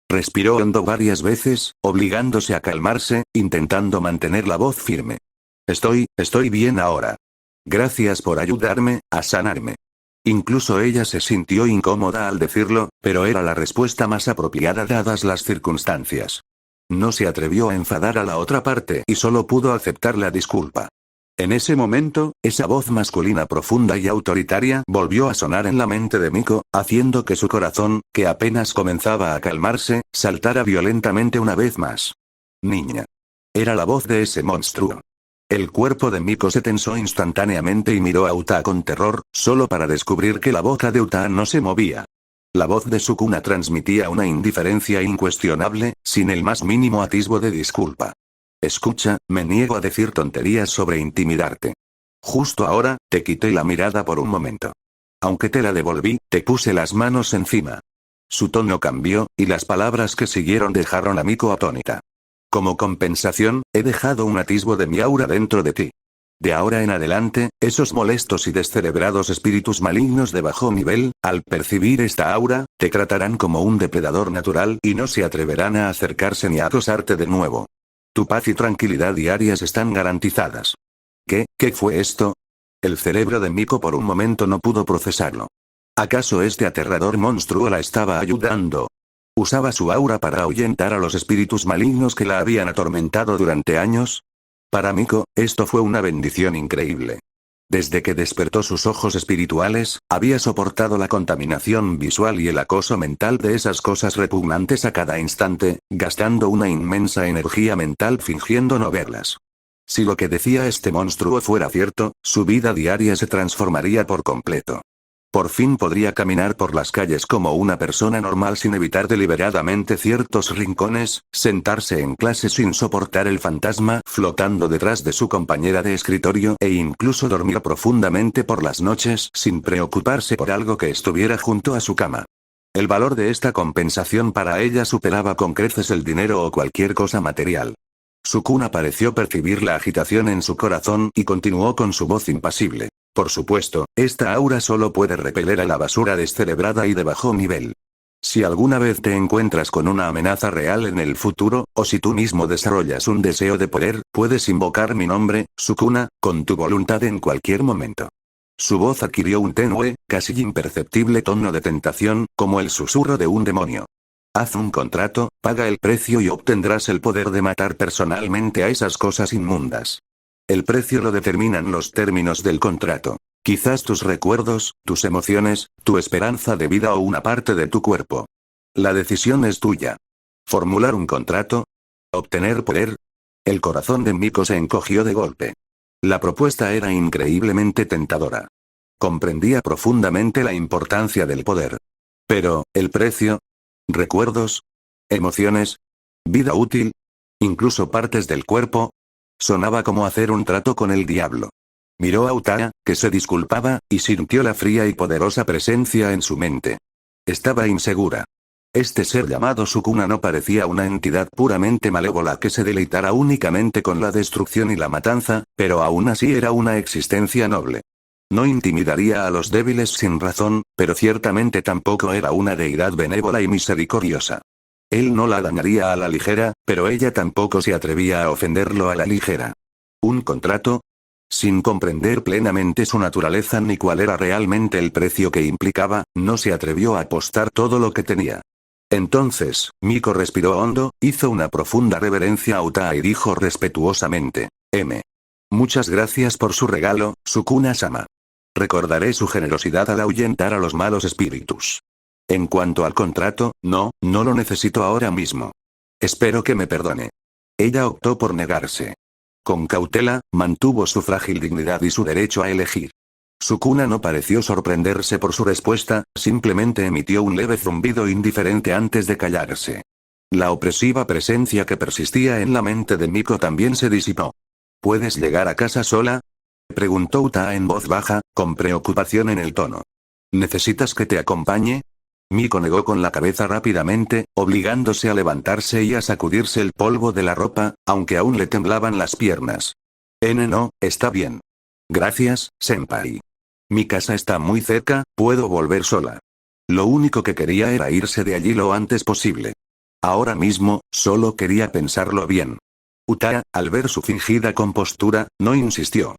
Respiró hondo varias veces, obligándose a calmarse, intentando mantener la voz firme. Estoy bien ahora. Gracias por ayudarme a sanarme. Incluso ella se sintió incómoda al decirlo, pero era la respuesta más apropiada dadas las circunstancias. No se atrevió a enfadar a la otra parte y solo pudo aceptar la disculpa. En ese momento, esa voz masculina profunda y autoritaria volvió a sonar en la mente de Miko, haciendo que su corazón, que apenas comenzaba a calmarse, saltara violentamente una vez más. Niña. Era la voz de ese monstruo. El cuerpo de Miko se tensó instantáneamente y miró a Uta con terror, solo para descubrir que la boca de Uta no se movía. La voz de Sukuna transmitía una indiferencia incuestionable, sin el más mínimo atisbo de disculpa. Escucha, me niego a decir tonterías sobre intimidarte. Justo ahora, te quité la mirada por un momento. Aunque te la devolví, te puse las manos encima. Su tono cambió, y las palabras que siguieron dejaron a Miko atónita. Como compensación, he dejado un atisbo de mi aura dentro de ti. De ahora en adelante, esos molestos y descerebrados espíritus malignos de bajo nivel, al percibir esta aura, te tratarán como un depredador natural y no se atreverán a acercarse ni a acosarte de nuevo. Tu paz y tranquilidad diarias están garantizadas. ¿Qué fue esto? El cerebro de Miko por un momento no pudo procesarlo. ¿Acaso este aterrador monstruo la estaba ayudando? ¿Usaba su aura para ahuyentar a los espíritus malignos que la habían atormentado durante años? Para Miko, esto fue una bendición increíble. Desde que despertó sus ojos espirituales, había soportado la contaminación visual y el acoso mental de esas cosas repugnantes a cada instante, gastando una inmensa energía mental fingiendo no verlas. Si lo que decía este monstruo fuera cierto, su vida diaria se transformaría por completo. Por fin podría caminar por las calles como una persona normal sin evitar deliberadamente ciertos rincones, sentarse en clase sin soportar el fantasma flotando detrás de su compañera de escritorio e incluso dormir profundamente por las noches sin preocuparse por algo que estuviera junto a su cama. El valor de esta compensación para ella superaba con creces el dinero o cualquier cosa material. Sukuna pareció percibir la agitación en su corazón y continuó con su voz impasible. Por supuesto, esta aura solo puede repeler a la basura descerebrada y de bajo nivel. Si alguna vez te encuentras con una amenaza real en el futuro, o si tú mismo desarrollas un deseo de poder, puedes invocar mi nombre, Sukuna, con tu voluntad en cualquier momento. Su voz adquirió un tenue, casi imperceptible tono de tentación, como el susurro de un demonio. Haz un contrato, paga el precio y obtendrás el poder de matar personalmente a esas cosas inmundas. El precio lo determinan los términos del contrato. Quizás tus recuerdos, tus emociones, tu esperanza de vida o una parte de tu cuerpo. La decisión es tuya. ¿Formular un contrato? ¿Obtener poder? El corazón de Miko se encogió de golpe. La propuesta era increíblemente tentadora. Comprendía profundamente la importancia del poder. Pero, ¿el precio? ¿Recuerdos? ¿Emociones? ¿Vida útil? ¿Incluso partes del cuerpo? Sonaba como hacer un trato con el diablo. Miró a Uta, que se disculpaba, y sintió la fría y poderosa presencia en su mente. Estaba insegura. Este ser llamado Sukuna no parecía una entidad puramente malévola que se deleitara únicamente con la destrucción y la matanza, pero aún así era una existencia noble. No intimidaría a los débiles sin razón, pero ciertamente tampoco era una deidad benévola y misericordiosa. Él no la dañaría a la ligera, pero ella tampoco se atrevía a ofenderlo a la ligera. ¿Un contrato? Sin comprender plenamente su naturaleza ni cuál era realmente el precio que implicaba, no se atrevió a apostar todo lo que tenía. Entonces, Miko respiró hondo, hizo una profunda reverencia a Uta y dijo respetuosamente: Muchas gracias por su regalo, Sukuna-sama. Recordaré su generosidad al ahuyentar a los malos espíritus. En cuanto al contrato, no lo necesito ahora mismo. Espero que me perdone. Ella optó por negarse. Con cautela, mantuvo su frágil dignidad y su derecho a elegir. Sukuna no pareció sorprenderse por su respuesta, simplemente emitió un leve zumbido indiferente antes de callarse. La opresiva presencia que persistía en la mente de Miko también se disipó. ¿Puedes llegar a casa sola?, preguntó Uta en voz baja, con preocupación en el tono. ¿Necesitas que te acompañe? Miko negó con la cabeza rápidamente, obligándose a levantarse y a sacudirse el polvo de la ropa, aunque aún le temblaban las piernas. No, está bien. Gracias, senpai. Mi casa está muy cerca, puedo volver sola. Lo único que quería era irse de allí lo antes posible. Ahora mismo, solo quería pensarlo bien. Utaa, al ver su fingida compostura, no insistió.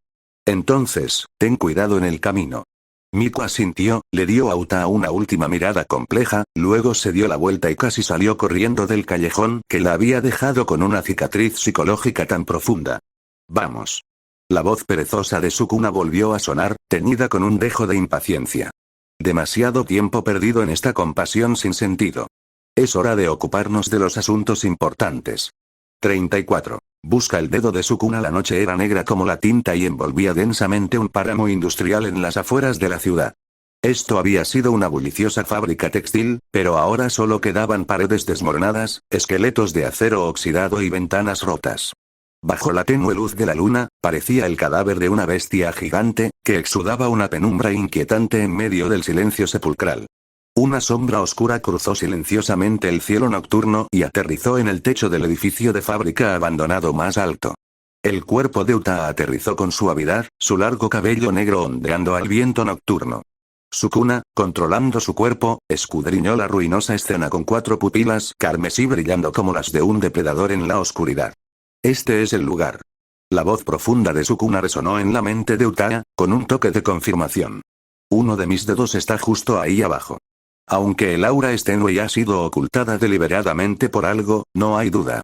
Entonces, ten cuidado en el camino. Miku asintió, le dio a Utaa una última mirada compleja, luego se dio la vuelta y casi salió corriendo del callejón que la había dejado con una cicatriz psicológica tan profunda. Vamos. La voz perezosa de Sukuna volvió a sonar, teñida con un dejo de impaciencia. Demasiado tiempo perdido en esta compasión sin sentido. Es hora de ocuparnos de los asuntos importantes. 34. Busca el dedo de Sukuna. La noche era negra como la tinta y envolvía densamente un páramo industrial en las afueras de la ciudad. Esto había sido una bulliciosa fábrica textil, pero ahora solo quedaban paredes desmoronadas, esqueletos de acero oxidado y ventanas rotas. Bajo la tenue luz de la luna, parecía el cadáver de una bestia gigante, que exudaba una penumbra inquietante en medio del silencio sepulcral. Una sombra oscura cruzó silenciosamente el cielo nocturno y aterrizó en el techo del edificio de fábrica abandonado más alto. El cuerpo de Utaa aterrizó con suavidad, su largo cabello negro ondeando al viento nocturno. Sukuna, controlando su cuerpo, escudriñó la ruinosa escena con 4 pupilas carmesí brillando como las de un depredador en la oscuridad. Este es el lugar. La voz profunda de Sukuna resonó en la mente de Utaa, con un toque de confirmación. Uno de mis dedos está justo ahí abajo. Aunque el aura es tenue y ha sido ocultada deliberadamente por algo, no hay duda.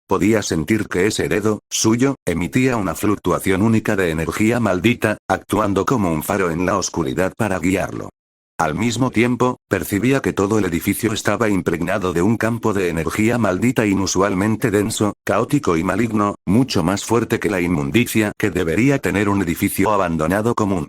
Podía sentir que ese dedo, suyo, emitía una fluctuación única de energía maldita, actuando como un faro en la oscuridad para guiarlo. Al mismo tiempo, percibía que todo el edificio estaba impregnado de un campo de energía maldita inusualmente denso, caótico y maligno, mucho más fuerte que la inmundicia que debería tener un edificio abandonado común.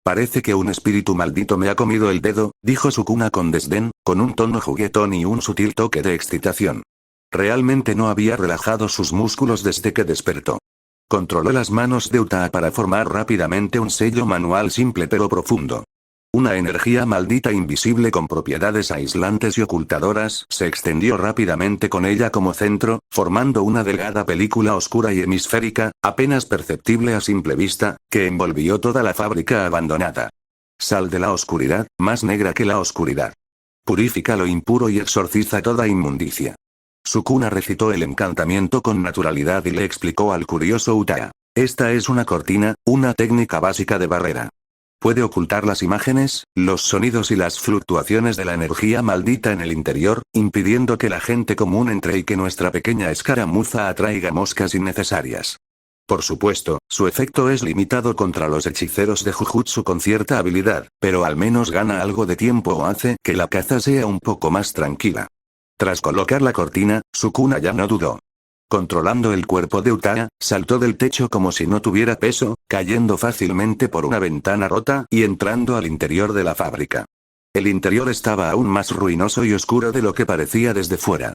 Parece que un espíritu maldito me ha comido el dedo, dijo Sukuna con desdén, con un tono juguetón y un sutil toque de excitación. Realmente no había relajado sus músculos desde que despertó. Controló las manos de Utaa para formar rápidamente un sello manual simple pero profundo. Una energía maldita invisible con propiedades aislantes y ocultadoras se extendió rápidamente con ella como centro, formando una delgada película oscura y hemisférica, apenas perceptible a simple vista, que envolvió toda la fábrica abandonada. Sal de la oscuridad, más negra que la oscuridad. Purifica lo impuro y exorciza toda inmundicia. Sukuna recitó el encantamiento con naturalidad y le explicó al curioso Utaa. Esta es una cortina, una técnica básica de barrera. Puede ocultar las imágenes, los sonidos y las fluctuaciones de la energía maldita en el interior, impidiendo que la gente común entre y que nuestra pequeña escaramuza atraiga moscas innecesarias. Por supuesto, su efecto es limitado contra los hechiceros de Jujutsu con cierta habilidad, pero al menos gana algo de tiempo o hace que la caza sea un poco más tranquila. Tras colocar la cortina, Sukuna ya no dudó. Controlando el cuerpo de Utaa, saltó del techo como si no tuviera peso, cayendo fácilmente por una ventana rota y entrando al interior de la fábrica. El interior estaba aún más ruinoso y oscuro de lo que parecía desde fuera.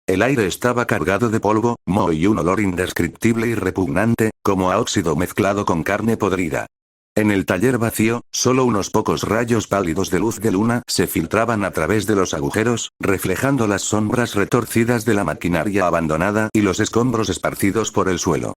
El aire estaba cargado de polvo, moho y un olor indescriptible y repugnante, como a óxido mezclado con carne podrida. En el taller vacío, solo unos pocos rayos pálidos de luz de luna se filtraban a través de los agujeros, reflejando las sombras retorcidas de la maquinaria abandonada y los escombros esparcidos por el suelo.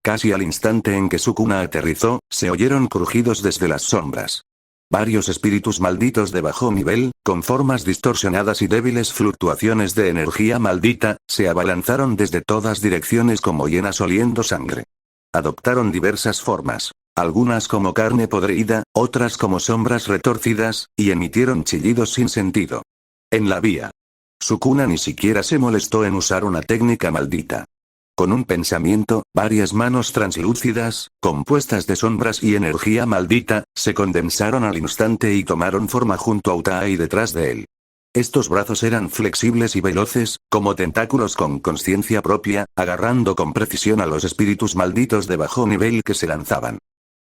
Casi al instante en que Sukuna aterrizó, se oyeron crujidos desde las sombras. Varios espíritus malditos de bajo nivel, con formas distorsionadas y débiles fluctuaciones de energía maldita, se abalanzaron desde todas direcciones como hienas oliendo sangre. Adoptaron diversas formas. Algunas como carne podrida, otras como sombras retorcidas, y emitieron chillidos sin sentido. En la vía. Sukuna ni siquiera se molestó en usar una técnica maldita. Con un pensamiento, varias manos translúcidas, compuestas de sombras y energía maldita, se condensaron al instante y tomaron forma junto a Utaa y detrás de él. Estos brazos eran flexibles y veloces, como tentáculos con conciencia propia, agarrando con precisión a los espíritus malditos de bajo nivel que se lanzaban.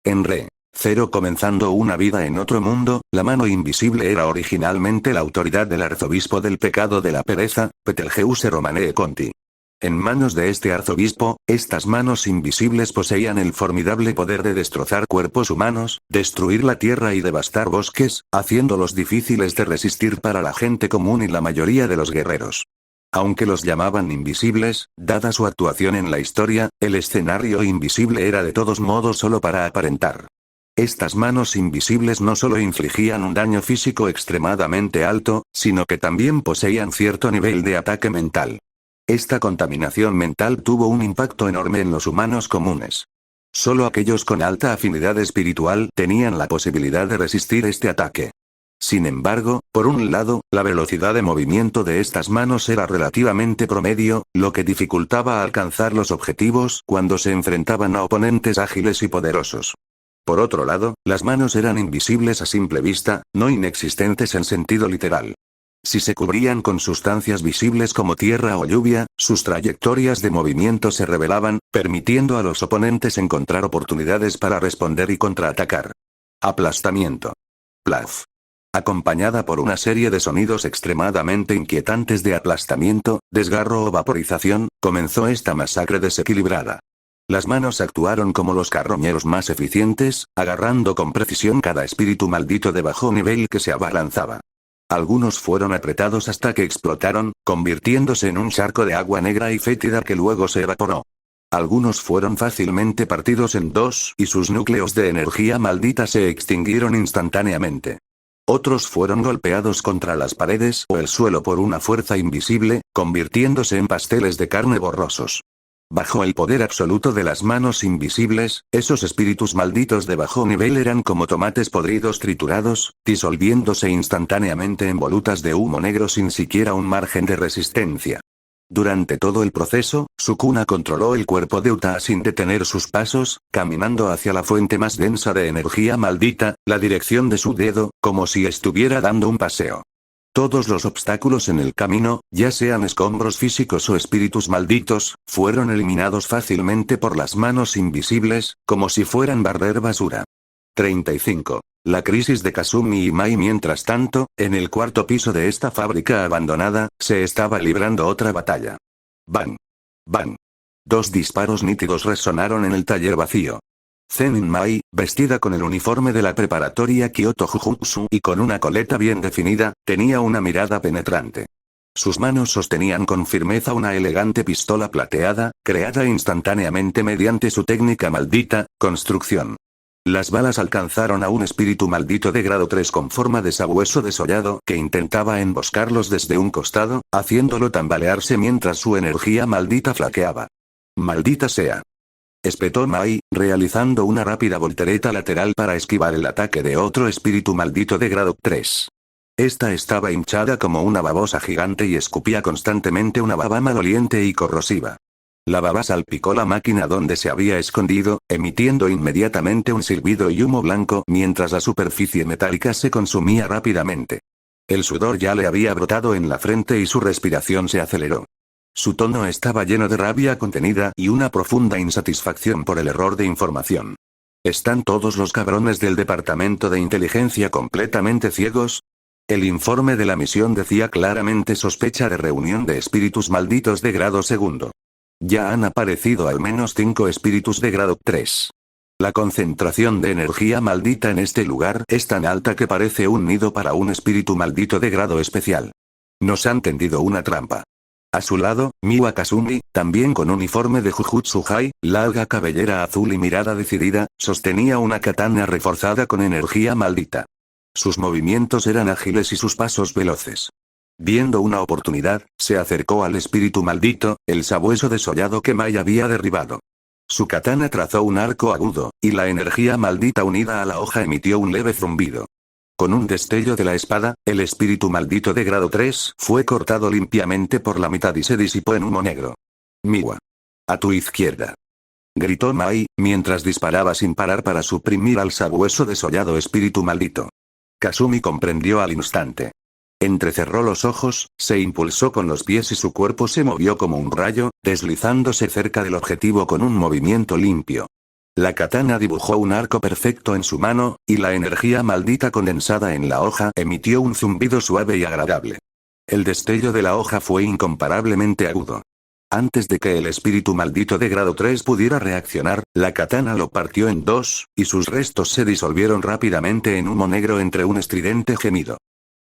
En Re-0 comenzando una vida en otro mundo, la mano invisible era originalmente la autoridad del arzobispo del pecado de la pereza, Betelgeuse Romanee Conti. En manos de este arzobispo, estas manos invisibles poseían el formidable poder de destrozar cuerpos humanos, destruir la tierra y devastar bosques, haciéndolos difíciles de resistir para la gente común y la mayoría de los guerreros. Aunque los llamaban invisibles, dada su actuación en la historia, el escenario invisible era de todos modos solo para aparentar. Estas manos invisibles no solo infligían un daño físico extremadamente alto, sino que también poseían cierto nivel de ataque mental. Esta contaminación mental tuvo un impacto enorme en los humanos comunes. Solo aquellos con alta afinidad espiritual tenían la posibilidad de resistir este ataque. Sin embargo, por un lado, la velocidad de movimiento de estas manos era relativamente promedio, lo que dificultaba alcanzar los objetivos cuando se enfrentaban a oponentes ágiles y poderosos. Por otro lado, las manos eran invisibles a simple vista, no inexistentes en sentido literal. Si se cubrían con sustancias visibles como tierra o lluvia, sus trayectorias de movimiento se revelaban, permitiendo a los oponentes encontrar oportunidades para responder y contraatacar. Aplastamiento. Plaf. Acompañada por una serie de sonidos extremadamente inquietantes de aplastamiento, desgarro o vaporización, comenzó esta masacre desequilibrada. Las manos actuaron como los carroñeros más eficientes, agarrando con precisión cada espíritu maldito de bajo nivel que se abalanzaba. Algunos fueron apretados hasta que explotaron, convirtiéndose en un charco de agua negra y fétida que luego se evaporó. Algunos fueron fácilmente partidos en dos y sus núcleos de energía maldita se extinguieron instantáneamente. Otros fueron golpeados contra las paredes o el suelo por una fuerza invisible, convirtiéndose en pasteles de carne borrosos. Bajo el poder absoluto de las manos invisibles, esos espíritus malditos de bajo nivel eran como tomates podridos triturados, disolviéndose instantáneamente en volutas de humo negro sin siquiera un margen de resistencia. Durante todo el proceso, Sukuna controló el cuerpo de Uta sin detener sus pasos, caminando hacia la fuente más densa de energía maldita, la dirección de su dedo, como si estuviera dando un paseo. Todos los obstáculos en el camino, ya sean escombros físicos o espíritus malditos, fueron eliminados fácilmente por las manos invisibles, como si fueran barrer basura. 35. La crisis de Kasumi y Mai. Mientras tanto, en el cuarto piso de esta fábrica abandonada, se estaba librando otra batalla. ¡Bang! ¡Bang! Dos disparos nítidos resonaron en el taller vacío. Zenin Mai, vestida con el uniforme de la preparatoria Kyoto Jujutsu y con una coleta bien definida, tenía una mirada penetrante. Sus manos sostenían con firmeza una elegante pistola plateada, creada instantáneamente mediante su técnica maldita, construcción. Las balas alcanzaron a un espíritu maldito de grado 3 con forma de sabueso desollado que intentaba emboscarlos desde un costado, haciéndolo tambalearse mientras su energía maldita flaqueaba. ¡Maldita sea! Espetó Mai, realizando una rápida voltereta lateral para esquivar el ataque de otro espíritu maldito de grado 3. Esta estaba hinchada como una babosa gigante y escupía constantemente una baba maloliente y corrosiva. La baba salpicó la máquina donde se había escondido, emitiendo inmediatamente un silbido y humo blanco mientras la superficie metálica se consumía rápidamente. El sudor ya le había brotado en la frente y su respiración se aceleró. Su tono estaba lleno de rabia contenida y una profunda insatisfacción por el error de información. ¿Están todos los cabrones del departamento de inteligencia completamente ciegos? El informe de la misión decía claramente sospecha de reunión de espíritus malditos de grado segundo. Ya han aparecido al menos 5 espíritus de grado 3. La concentración de energía maldita en este lugar es tan alta que parece un nido para un espíritu maldito de grado especial. Nos han tendido una trampa. A su lado, Miwa Kasumi, también con uniforme de Jujutsu Hai, larga cabellera azul y mirada decidida, sostenía una katana reforzada con energía maldita. Sus movimientos eran ágiles y sus pasos veloces. Viendo una oportunidad, se acercó al espíritu maldito, el sabueso desollado que Mai había derribado. Su katana trazó un arco agudo, y la energía maldita unida a la hoja emitió un leve zumbido. Con un destello de la espada, el espíritu maldito de grado 3 fue cortado limpiamente por la mitad y se disipó en humo negro. Miwa. A tu izquierda. Gritó Mai, mientras disparaba sin parar para suprimir al sabueso desollado espíritu maldito. Kasumi comprendió al instante. Entrecerró los ojos, se impulsó con los pies y su cuerpo se movió como un rayo, deslizándose cerca del objetivo con un movimiento limpio. La katana dibujó un arco perfecto en su mano, y la energía maldita condensada en la hoja emitió un zumbido suave y agradable. El destello de la hoja fue incomparablemente agudo. Antes de que el espíritu maldito de grado 3 pudiera reaccionar, la katana lo partió en dos, y sus restos se disolvieron rápidamente en humo negro entre un estridente gemido.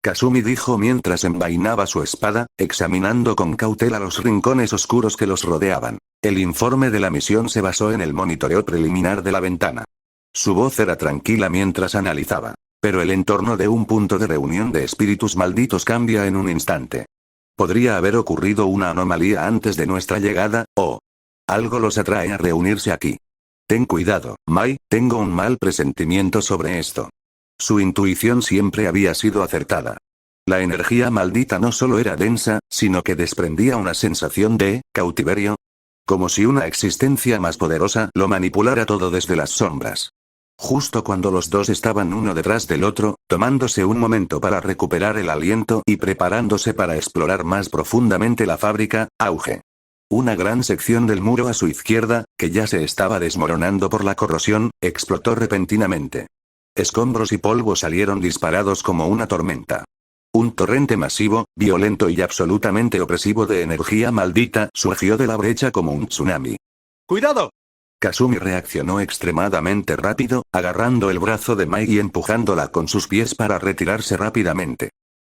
Kasumi dijo mientras envainaba su espada, examinando con cautela los rincones oscuros que los rodeaban. El informe de la misión se basó en el monitoreo preliminar de la ventana. Su voz era tranquila mientras analizaba. Pero el entorno de un punto de reunión de espíritus malditos cambia en un instante. Podría haber ocurrido una anomalía antes de nuestra llegada, o algo los atrae a reunirse aquí. Ten cuidado, Mai, tengo un mal presentimiento sobre esto. Su intuición siempre había sido acertada. La energía maldita no solo era densa, sino que desprendía una sensación de cautiverio. Como si una existencia más poderosa lo manipulara todo desde las sombras. Justo cuando los dos estaban uno detrás del otro, tomándose un momento para recuperar el aliento y preparándose para explorar más profundamente la fábrica, auge. Una gran sección del muro a su izquierda, que ya se estaba desmoronando por la corrosión, explotó repentinamente. Escombros y polvo salieron disparados como una tormenta. Un torrente masivo, violento y absolutamente opresivo de energía maldita surgió de la brecha como un tsunami. ¡Cuidado! Kasumi reaccionó extremadamente rápido, agarrando el brazo de Mai y empujándola con sus pies para retirarse rápidamente.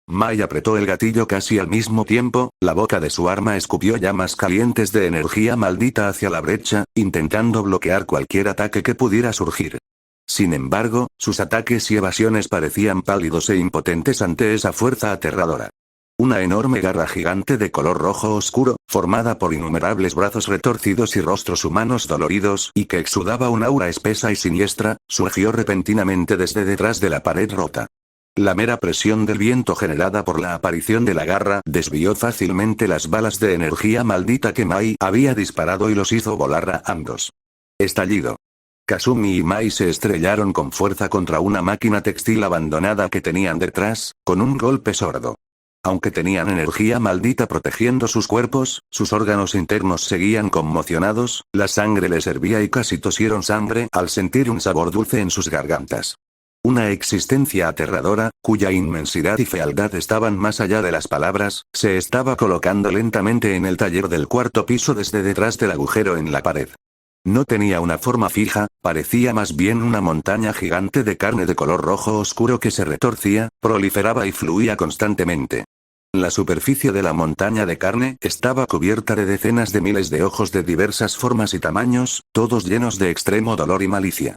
Mai apretó el gatillo casi al mismo tiempo, la boca de su arma escupió llamas calientes de energía maldita hacia la brecha, intentando bloquear cualquier ataque que pudiera surgir. Sin embargo, sus ataques y evasiones parecían pálidos e impotentes ante esa fuerza aterradora. Una enorme garra gigante de color rojo oscuro, formada por innumerables brazos retorcidos y rostros humanos doloridos y que exudaba un aura espesa y siniestra, surgió repentinamente desde detrás de la pared rota. La mera presión del viento generada por la aparición de la garra desvió fácilmente las balas de energía maldita que Mai había disparado y los hizo volar a ambos. Estallido. Kasumi y Mai se estrellaron con fuerza contra una máquina textil abandonada que tenían detrás, con un golpe sordo. Aunque tenían energía maldita protegiendo sus cuerpos, sus órganos internos seguían conmocionados, la sangre les hervía y casi tosieron sangre al sentir un sabor dulce en sus gargantas. Una existencia aterradora, cuya inmensidad y fealdad estaban más allá de las palabras, se estaba colocando lentamente en el taller del cuarto piso desde detrás del agujero en la pared. No tenía una forma fija, parecía más bien una montaña gigante de carne de color rojo oscuro que se retorcía, proliferaba y fluía constantemente. La superficie de la montaña de carne estaba cubierta de decenas de miles de ojos de diversas formas y tamaños, todos llenos de extremo dolor y malicia.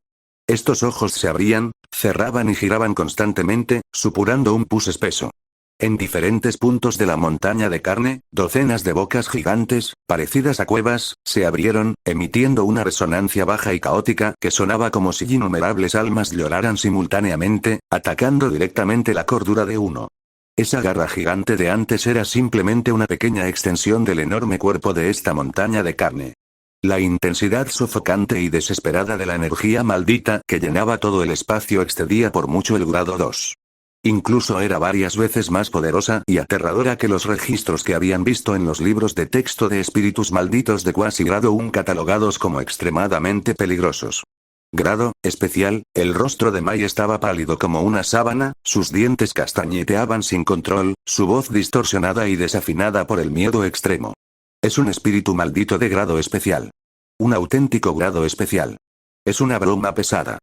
Estos ojos se abrían, cerraban y giraban constantemente, supurando un pus espeso. En diferentes puntos de la montaña de carne, docenas de bocas gigantes, parecidas a cuevas, se abrieron, emitiendo una resonancia baja y caótica que sonaba como si innumerables almas lloraran simultáneamente, atacando directamente la cordura de uno. Esa garra gigante de antes era simplemente una pequeña extensión del enorme cuerpo de esta montaña de carne. La intensidad sofocante y desesperada de la energía maldita que llenaba todo el espacio excedía por mucho el grado 2. Incluso era varias veces más poderosa y aterradora que los registros que habían visto en los libros de texto de espíritus malditos de cuasi grado 1 catalogados como extremadamente peligrosos. Grado especial, el rostro de Mai estaba pálido como una sábana, sus dientes castañeteaban sin control, su voz distorsionada y desafinada por el miedo extremo. Es un espíritu maldito de grado especial. Un auténtico grado especial. Es una broma pesada.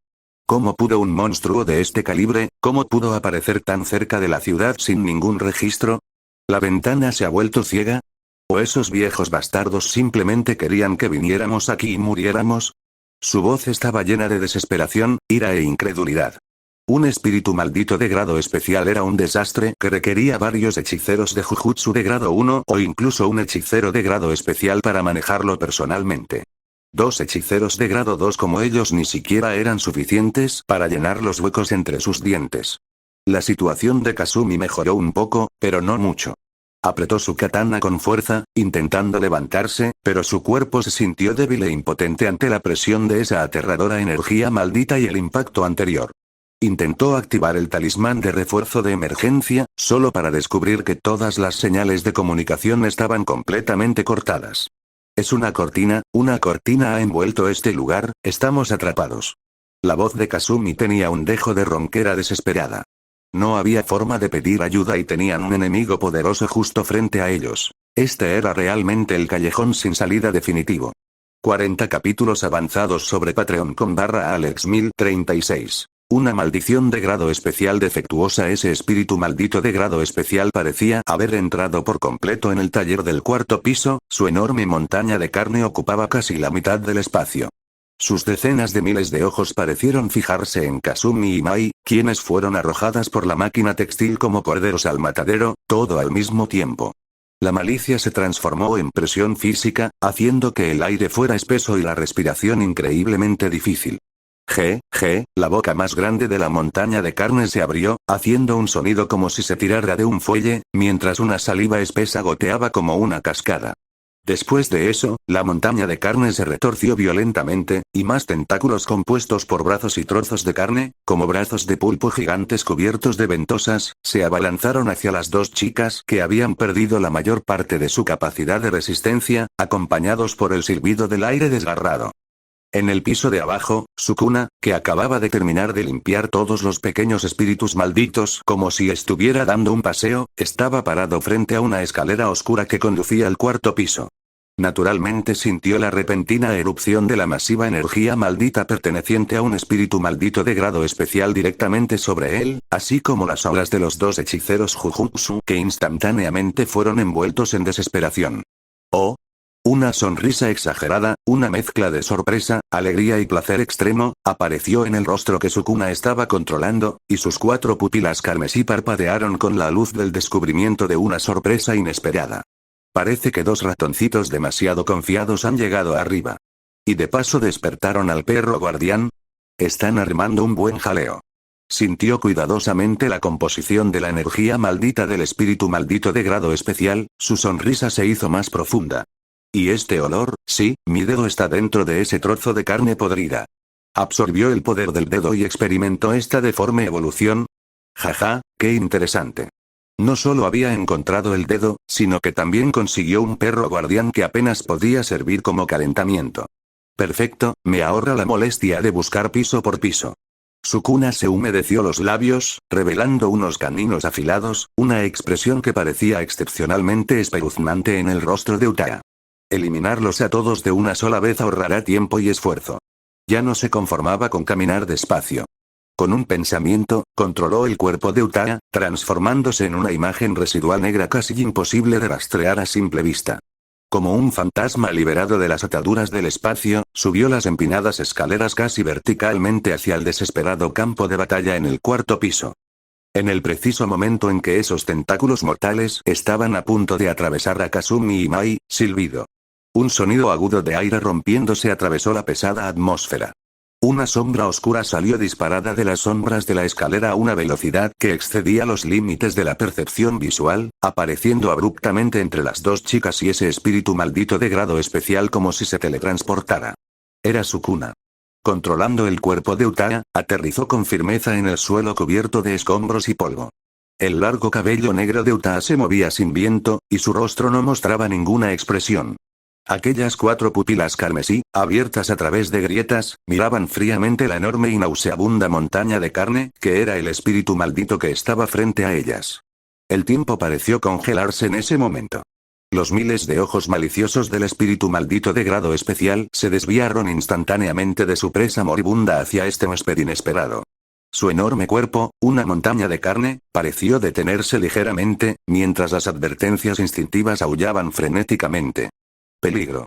¿Cómo pudo un monstruo de este calibre, cómo pudo aparecer tan cerca de la ciudad sin ningún registro? ¿La ventana se ha vuelto ciega? ¿O esos viejos bastardos simplemente querían que viniéramos aquí y muriéramos? Su voz estaba llena de desesperación, ira e incredulidad. Un espíritu maldito de grado especial era un desastre que requería varios hechiceros de Jujutsu de grado 1 o incluso un hechicero de grado especial para manejarlo personalmente. 2 hechiceros de grado 2 como ellos ni siquiera eran suficientes para llenar los huecos entre sus dientes. La situación de Kasumi mejoró un poco, pero no mucho. Apretó su katana con fuerza, intentando levantarse, pero su cuerpo se sintió débil e impotente ante la presión de esa aterradora energía maldita y el impacto anterior. Intentó activar el talismán de refuerzo de emergencia, solo para descubrir que todas las señales de comunicación estaban completamente cortadas. Es una cortina ha envuelto este lugar, estamos atrapados. La voz de Kasumi tenía un dejo de ronquera desesperada. No había forma de pedir ayuda y tenían un enemigo poderoso justo frente a ellos. Este era realmente el callejón sin salida definitivo. 40 capítulos avanzados sobre Patreon.com/Alex1036 Una maldición de grado especial defectuosa. Ese espíritu maldito de grado especial parecía haber entrado por completo en el taller del cuarto piso, su enorme montaña de carne ocupaba casi la mitad del espacio. Sus decenas de miles de ojos parecieron fijarse en Kasumi y Mai, quienes fueron arrojadas por la máquina textil como corderos al matadero, todo al mismo tiempo. La malicia se transformó en presión física, haciendo que el aire fuera espeso y la respiración increíblemente difícil. La boca más grande de la montaña de carne se abrió, haciendo un sonido como si se tirara de un fuelle, mientras una saliva espesa goteaba como una cascada. Después de eso, la montaña de carne se retorció violentamente, y más tentáculos compuestos por brazos y trozos de carne, como brazos de pulpo gigantes cubiertos de ventosas, se abalanzaron hacia las dos chicas que habían perdido la mayor parte de su capacidad de resistencia, acompañados por el silbido del aire desgarrado. En el piso de abajo, Sukuna, que acababa de terminar de limpiar todos los pequeños espíritus malditos como si estuviera dando un paseo, estaba parado frente a una escalera oscura que conducía al cuarto piso. Naturalmente sintió la repentina erupción de la masiva energía maldita perteneciente a un espíritu maldito de grado especial directamente sobre él, así como las auras de los dos hechiceros Jujutsu que instantáneamente fueron envueltos en desesperación. ¡Oh! Una sonrisa exagerada, una mezcla de sorpresa, alegría y placer extremo, apareció en el rostro que Sukuna estaba controlando, y sus 4 pupilas carmesí parpadearon con la luz del descubrimiento de una sorpresa inesperada. Parece que 2 ratoncitos demasiado confiados han llegado arriba. Y de paso despertaron al perro guardián. Están armando un buen jaleo. Sintió cuidadosamente la composición de la energía maldita del espíritu maldito de grado especial, su sonrisa se hizo más profunda. Y este olor, sí, mi dedo está dentro de ese trozo de carne podrida. Absorbió el poder del dedo y experimentó esta deforme evolución. Jaja, qué interesante. No solo había encontrado el dedo, sino que también consiguió un perro guardián que apenas podía servir como calentamiento. Perfecto, me ahorra la molestia de buscar piso por piso. Sukuna se humedeció los labios, revelando unos caninos afilados, una expresión que parecía excepcionalmente espeluznante en el rostro de Utaa. Eliminarlos a todos de una sola vez ahorrará tiempo y esfuerzo. Ya no se conformaba con caminar despacio. Con un pensamiento, controló el cuerpo de Utaa, transformándose en una imagen residual negra casi imposible de rastrear a simple vista. Como un fantasma liberado de las ataduras del espacio, subió las empinadas escaleras casi verticalmente hacia el desesperado campo de batalla en el cuarto piso. En el preciso momento en que esos tentáculos mortales estaban a punto de atravesar a Kasumi y Mai, silbido. Un sonido agudo de aire rompiéndose atravesó la pesada atmósfera. Una sombra oscura salió disparada de las sombras de la escalera a una velocidad que excedía los límites de la percepción visual, apareciendo abruptamente entre las dos chicas y ese espíritu maldito de grado especial como si se teletransportara. Era Sukuna. Controlando el cuerpo de Utaa, aterrizó con firmeza en el suelo cubierto de escombros y polvo. El largo cabello negro de Utaa se movía sin viento, y su rostro no mostraba ninguna expresión. Aquellas 4 pupilas carmesí, abiertas a través de grietas, miraban fríamente la enorme y nauseabunda montaña de carne, que era el espíritu maldito que estaba frente a ellas. El tiempo pareció congelarse en ese momento. Los miles de ojos maliciosos del espíritu maldito de grado especial se desviaron instantáneamente de su presa moribunda hacia este huésped inesperado. Su enorme cuerpo, una montaña de carne, pareció detenerse ligeramente, mientras las advertencias instintivas aullaban frenéticamente. Peligro.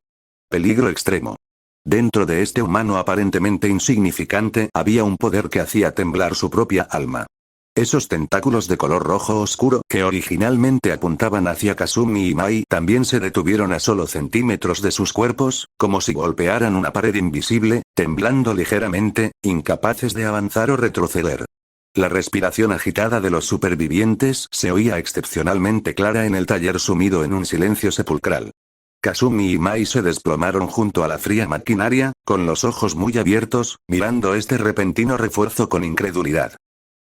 Peligro extremo. Dentro de este humano aparentemente insignificante había un poder que hacía temblar su propia alma. Esos tentáculos de color rojo oscuro que originalmente apuntaban hacia Kasumi y Mai también se detuvieron a solo centímetros de sus cuerpos, como si golpearan una pared invisible, temblando ligeramente, incapaces de avanzar o retroceder. La respiración agitada de los supervivientes se oía excepcionalmente clara en el taller sumido en un silencio sepulcral. Kasumi y Mai se desplomaron junto a la fría maquinaria, con los ojos muy abiertos, mirando este repentino refuerzo con incredulidad.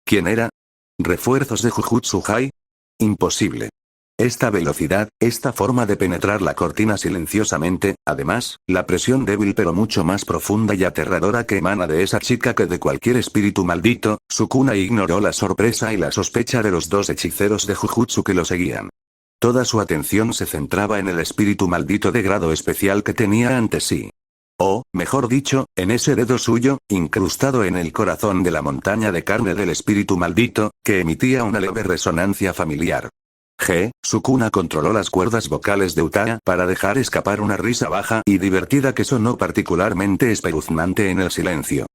¿Quién era? ¿Refuerzos de Jujutsu High? Imposible. Esta velocidad, esta forma de penetrar la cortina silenciosamente, además, la presión débil pero mucho más profunda y aterradora que emana de esa chica que de cualquier espíritu maldito, Sukuna ignoró la sorpresa y la sospecha de los 2 hechiceros de Jujutsu que lo seguían. Toda su atención se centraba en el espíritu maldito de grado especial que tenía ante sí. O, mejor dicho, en ese dedo suyo, incrustado en el corazón de la montaña de carne del espíritu maldito, que emitía una leve resonancia familiar. Sukuna controló las cuerdas vocales de Utaa para dejar escapar una risa baja y divertida que sonó particularmente espeluznante en el silencio.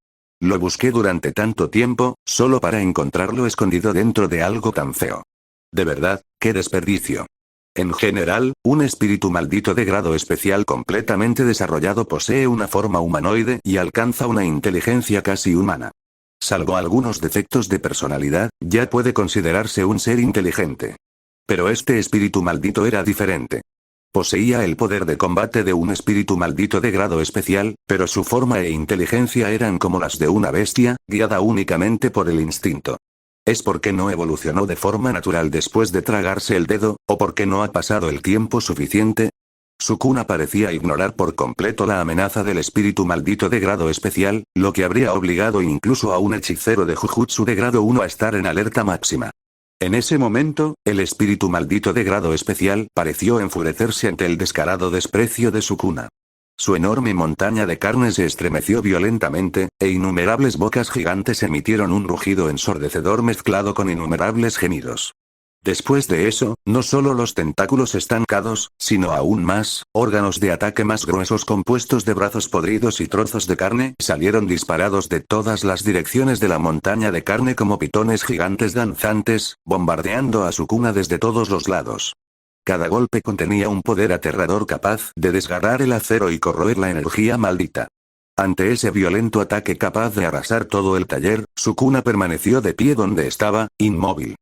Lo busqué durante tanto tiempo, solo para encontrarlo escondido dentro de algo tan feo. De verdad, qué desperdicio. En general, un espíritu maldito de grado especial completamente desarrollado posee una forma humanoide y alcanza una inteligencia casi humana. Salvo algunos defectos de personalidad, ya puede considerarse un ser inteligente. Pero este espíritu maldito era diferente. Poseía el poder de combate de un espíritu maldito de grado especial, pero su forma e inteligencia eran como las de una bestia, guiada únicamente por el instinto. ¿Es porque no evolucionó de forma natural después de tragarse el dedo, o porque no ha pasado el tiempo suficiente? Sukuna parecía ignorar por completo la amenaza del espíritu maldito de grado especial, lo que habría obligado incluso a un hechicero de Jujutsu de grado 1 a estar en alerta máxima. En ese momento, el espíritu maldito de grado especial pareció enfurecerse ante el descarado desprecio de Sukuna. Su enorme montaña de carne se estremeció violentamente, e innumerables bocas gigantes emitieron un rugido ensordecedor mezclado con innumerables gemidos. Después de eso, no solo los tentáculos estancados, sino aún más, órganos de ataque más gruesos compuestos de brazos podridos y trozos de carne salieron disparados de todas las direcciones de la montaña de carne como pitones gigantes danzantes, bombardeando a Sukuna desde todos los lados. Cada golpe contenía un poder aterrador capaz de desgarrar el acero y corroer la energía maldita. Ante ese violento ataque capaz de arrasar todo el taller, Sukuna permaneció de pie donde estaba, inmóvil.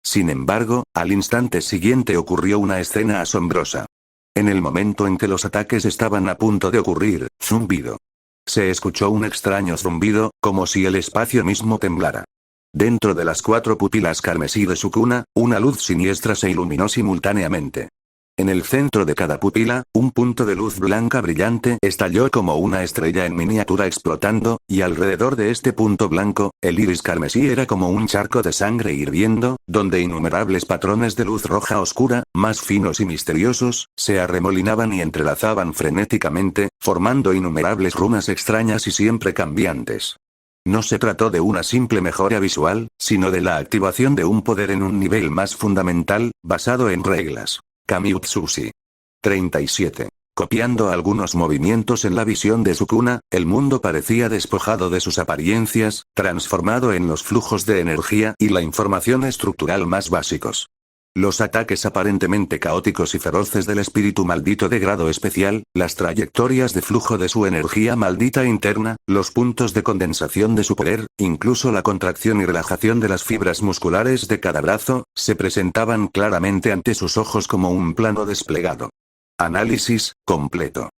Sin embargo, al instante siguiente ocurrió una escena asombrosa. En el momento en que los ataques estaban a punto de ocurrir, zumbido. Se escuchó un extraño zumbido, como si el espacio mismo temblara. Dentro de las 4 pupilas carmesí de Sukuna, una luz siniestra se iluminó simultáneamente. En el centro de cada pupila, un punto de luz blanca brillante estalló como una estrella en miniatura explotando, y alrededor de este punto blanco, el iris carmesí era como un charco de sangre hirviendo, donde innumerables patrones de luz roja oscura, más finos y misteriosos, se arremolinaban y entrelazaban frenéticamente, formando innumerables runas extrañas y siempre cambiantes. No se trató de una simple mejora visual, sino de la activación de un poder en un nivel más fundamental, basado en reglas. Kamiutsushi. 37. Copiando algunos movimientos en la visión de Sukuna, el mundo parecía despojado de sus apariencias, transformado en los flujos de energía y la información estructural más básicos. Los ataques aparentemente caóticos y feroces del espíritu maldito de grado especial, las trayectorias de flujo de su energía maldita interna, los puntos de condensación de su poder, incluso la contracción y relajación de las fibras musculares de cada brazo, se presentaban claramente ante sus ojos como un plano desplegado. Análisis completo.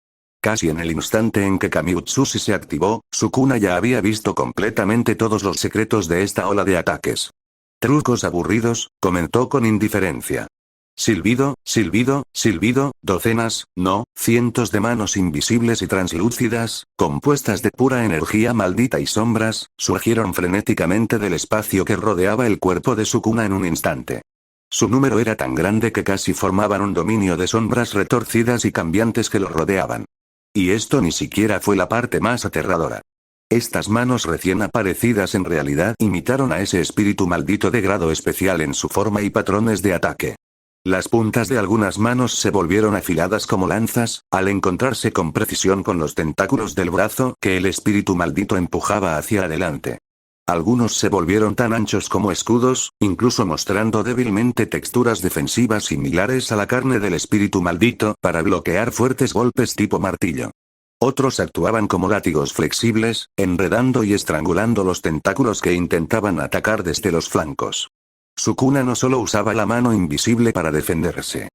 Casi en el instante en que Kamiutsushi se activó, Sukuna ya había visto completamente todos los secretos de esta ola de ataques. Trucos aburridos, comentó con indiferencia. Silbido, silbido, silbido, docenas, no, cientos de manos invisibles y translúcidas, compuestas de pura energía maldita y sombras, surgieron frenéticamente del espacio que rodeaba el cuerpo de Sukuna en un instante. Su número era tan grande que casi formaban un dominio de sombras retorcidas y cambiantes que lo rodeaban. Y esto ni siquiera fue la parte más aterradora. Estas manos recién aparecidas en realidad imitaron a ese espíritu maldito de grado especial en su forma y patrones de ataque. Las puntas de algunas manos se volvieron afiladas como lanzas, al encontrarse con precisión con los tentáculos del brazo que el espíritu maldito empujaba hacia adelante. Algunos se volvieron tan anchos como escudos, incluso mostrando débilmente texturas defensivas similares a la carne del espíritu maldito para bloquear fuertes golpes tipo martillo. Otros actuaban como látigos flexibles, enredando y estrangulando los tentáculos que intentaban atacar desde los flancos. Sukuna no solo usaba la mano invisible para defenderse.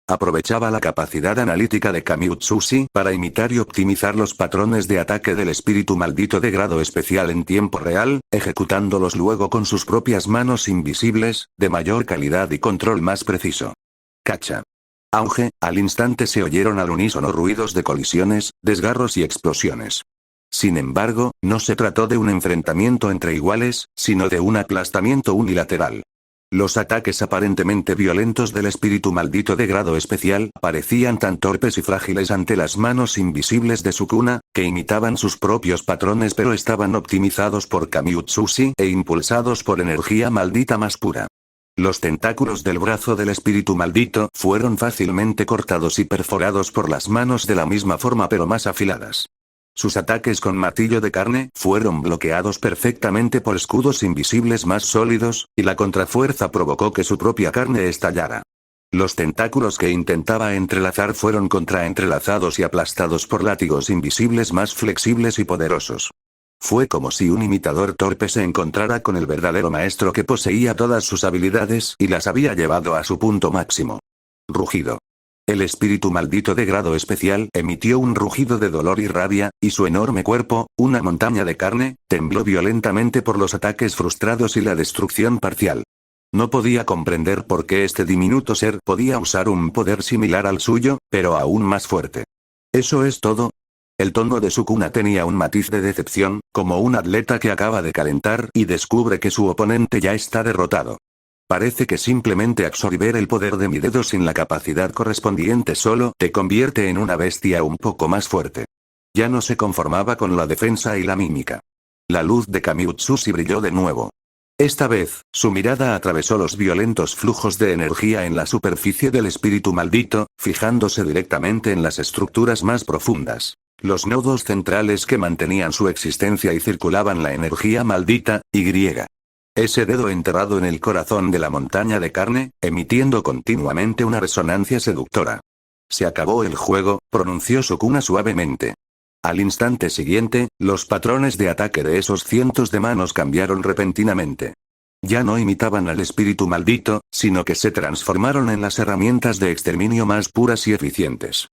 Aprovechaba la capacidad analítica de Kamiutsushi para imitar y optimizar los patrones de ataque del espíritu maldito de grado especial en tiempo real, ejecutándolos luego con sus propias manos invisibles, de mayor calidad y control más preciso. Cacha. Auge, al instante se oyeron al unísono ruidos de colisiones, desgarros y explosiones. Sin embargo, no se trató de un enfrentamiento entre iguales, sino de un aplastamiento unilateral. Los ataques aparentemente violentos del espíritu maldito de grado especial parecían tan torpes y frágiles ante las manos invisibles de Sukuna, que imitaban sus propios patrones pero estaban optimizados por Kamiutsushi e impulsados por energía maldita más pura. Los tentáculos del brazo del espíritu maldito fueron fácilmente cortados y perforados por las manos de la misma forma pero más afiladas. Sus ataques con martillo de carne fueron bloqueados perfectamente por escudos invisibles más sólidos, y la contrafuerza provocó que su propia carne estallara. Los tentáculos que intentaba entrelazar fueron contraentrelazados y aplastados por látigos invisibles más flexibles y poderosos. Fue como si un imitador torpe se encontrara con el verdadero maestro que poseía todas sus habilidades y las había llevado a su punto máximo. Rugido. El espíritu maldito de grado especial emitió un rugido de dolor y rabia, y su enorme cuerpo, una montaña de carne, tembló violentamente por los ataques frustrados y la destrucción parcial. No podía comprender por qué este diminuto ser podía usar un poder similar al suyo, pero aún más fuerte. ¿Eso es todo? El tono de Sukuna tenía un matiz de decepción, como un atleta que acaba de calentar y descubre que su oponente ya está derrotado. Parece que simplemente absorber el poder de mi dedo sin la capacidad correspondiente solo te convierte en una bestia un poco más fuerte. Ya no se conformaba con la defensa y la mímica. La luz de Kamiutsushi brilló de nuevo. Esta vez, su mirada atravesó los violentos flujos de energía en la superficie del espíritu maldito, fijándose directamente en las estructuras más profundas. Los nodos centrales que mantenían su existencia y circulaban la energía maldita, Y. Ese dedo enterrado en el corazón de la montaña de carne, emitiendo continuamente una resonancia seductora. Se acabó el juego, pronunció Sukuna suavemente. Al instante siguiente, los patrones de ataque de esos cientos de manos cambiaron repentinamente. Ya no imitaban al espíritu maldito, sino que se transformaron en las herramientas de exterminio más puras y eficientes.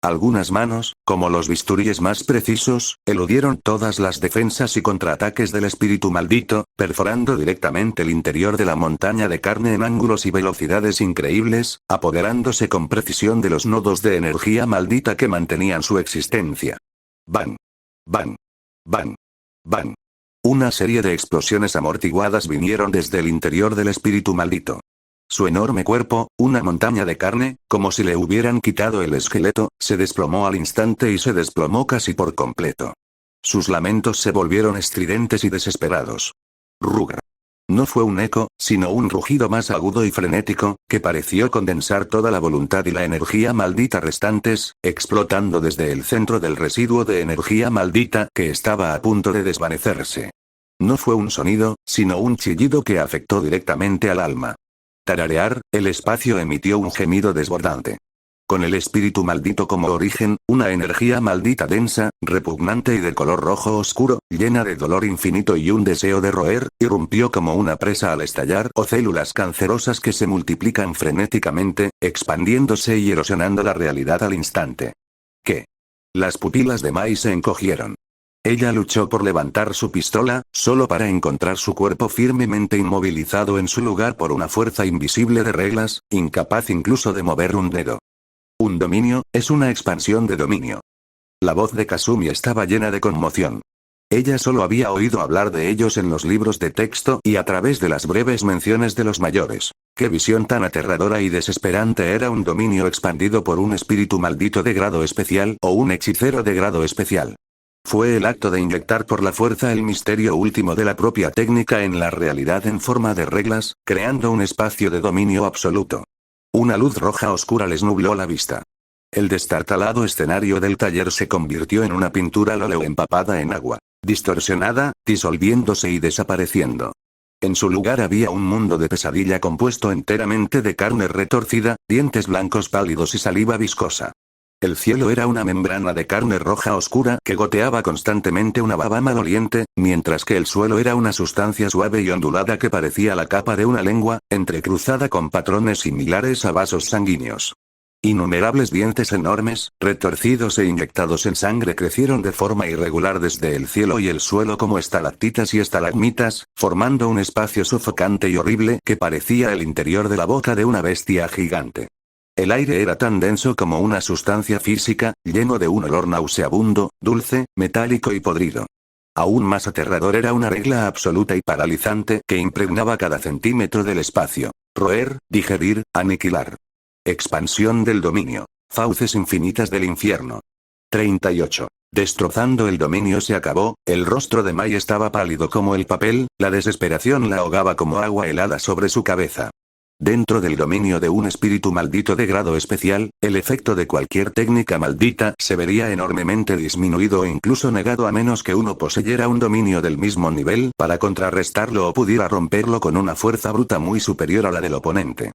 Algunas manos, como los bisturíes más precisos, eludieron todas las defensas y contraataques del espíritu maldito, perforando directamente el interior de la montaña de carne en ángulos y velocidades increíbles, apoderándose con precisión de los nodos de energía maldita que mantenían su existencia. ¡Bang! ¡Bang! ¡Bang! ¡Bang! Una serie de explosiones amortiguadas vinieron desde el interior del espíritu maldito. Su enorme cuerpo, una montaña de carne, como si le hubieran quitado el esqueleto, se desplomó al instante y se desplomó casi por completo. Sus lamentos se volvieron estridentes y desesperados. Rugra. No fue un eco, sino un rugido más agudo y frenético, que pareció condensar toda la voluntad y la energía maldita restantes, explotando desde el centro del residuo de energía maldita que estaba a punto de desvanecerse. No fue un sonido, sino un chillido que afectó directamente al alma. Tararear, el espacio emitió un gemido desbordante. Con el espíritu maldito como origen, una energía maldita densa, repugnante y de color rojo oscuro, llena de dolor infinito y un deseo de roer, irrumpió como una presa al estallar o células cancerosas que se multiplican frenéticamente, expandiéndose y erosionando la realidad al instante. ¿Qué? Las pupilas de Mai se encogieron. Ella luchó por levantar su pistola, solo para encontrar su cuerpo firmemente inmovilizado en su lugar por una fuerza invisible de reglas, incapaz incluso de mover un dedo. Un dominio, es una expansión de dominio. La voz de Kasumi estaba llena de conmoción. Ella solo había oído hablar de ellos en los libros de texto y a través de las breves menciones de los mayores. Qué visión tan aterradora y desesperante era un dominio expandido por un espíritu maldito de grado especial o un hechicero de grado especial. Fue el acto de inyectar por la fuerza el misterio último de la propia técnica en la realidad en forma de reglas, creando un espacio de dominio absoluto. Una luz roja oscura les nubló la vista. El destartalado escenario del taller se convirtió en una pintura al óleo empapada en agua, distorsionada, disolviéndose y desapareciendo. En su lugar había un mundo de pesadilla compuesto enteramente de carne retorcida, dientes blancos pálidos y saliva viscosa. El cielo era una membrana de carne roja oscura que goteaba constantemente una baba maloliente, mientras que el suelo era una sustancia suave y ondulada que parecía la capa de una lengua, entrecruzada con patrones similares a vasos sanguíneos. Innumerables dientes enormes, retorcidos e inyectados en sangre crecieron de forma irregular desde el cielo y el suelo como estalactitas y estalagmitas, formando un espacio sofocante y horrible que parecía el interior de la boca de una bestia gigante. El aire era tan denso como una sustancia física, lleno de un olor nauseabundo, dulce, metálico y podrido. Aún más aterrador era una regla absoluta y paralizante que impregnaba cada centímetro del espacio. Roer, digerir, aniquilar. Expansión del dominio. Fauces infinitas del infierno. 38. Destrozando el dominio se acabó, el rostro de Mai estaba pálido como el papel, la desesperación la ahogaba como agua helada sobre su cabeza. Dentro del dominio de un espíritu maldito de grado especial, el efecto de cualquier técnica maldita se vería enormemente disminuido o incluso negado a menos que uno poseyera un dominio del mismo nivel para contrarrestarlo o pudiera romperlo con una fuerza bruta muy superior a la del oponente.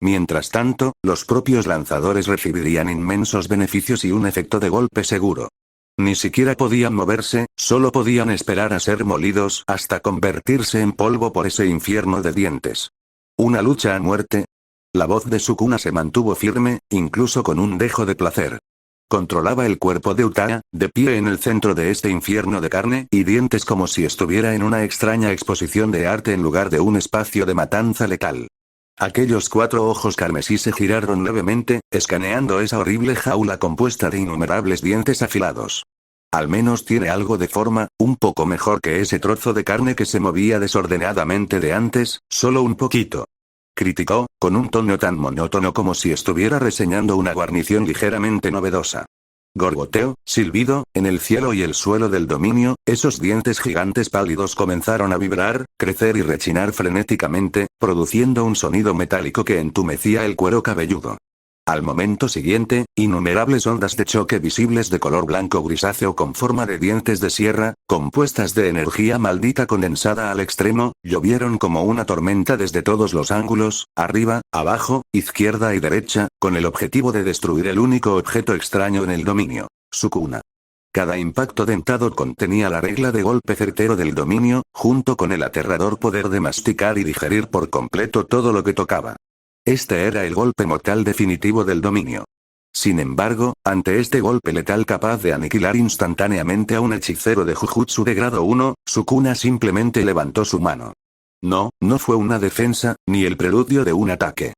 Mientras tanto, los propios lanzadores recibirían inmensos beneficios y un efecto de golpe seguro. Ni siquiera podían moverse, solo podían esperar a ser molidos hasta convertirse en polvo por ese infierno de dientes. ¿Una lucha a muerte? La voz de Sukuna se mantuvo firme, incluso con un dejo de placer. Controlaba el cuerpo de Utaa, de pie en el centro de este infierno de carne y dientes como si estuviera en una extraña exposición de arte en lugar de un espacio de matanza letal. Aquellos 4 ojos carmesí se giraron levemente, escaneando esa horrible jaula compuesta de innumerables dientes afilados. Al menos tiene algo de forma, un poco mejor que ese trozo de carne que se movía desordenadamente de antes, solo un poquito. Criticó, con un tono tan monótono como si estuviera reseñando una guarnición ligeramente novedosa. Gorgoteo, silbido, en el cielo y el suelo del dominio, esos dientes gigantes pálidos comenzaron a vibrar, crecer y rechinar frenéticamente, produciendo un sonido metálico que entumecía el cuero cabelludo. Al momento siguiente, innumerables ondas de choque visibles de color blanco grisáceo con forma de dientes de sierra, compuestas de energía maldita condensada al extremo, llovieron como una tormenta desde todos los ángulos, arriba, abajo, izquierda y derecha, con el objetivo de destruir el único objeto extraño en el dominio, Sukuna. Cada impacto dentado contenía la regla de golpe certero del dominio, junto con el aterrador poder de masticar y digerir por completo todo lo que tocaba. Este era el golpe mortal definitivo del dominio. Sin embargo, ante este golpe letal capaz de aniquilar instantáneamente a un hechicero de Jujutsu de grado 1, Sukuna simplemente levantó su mano. No fue una defensa, ni el preludio de un ataque.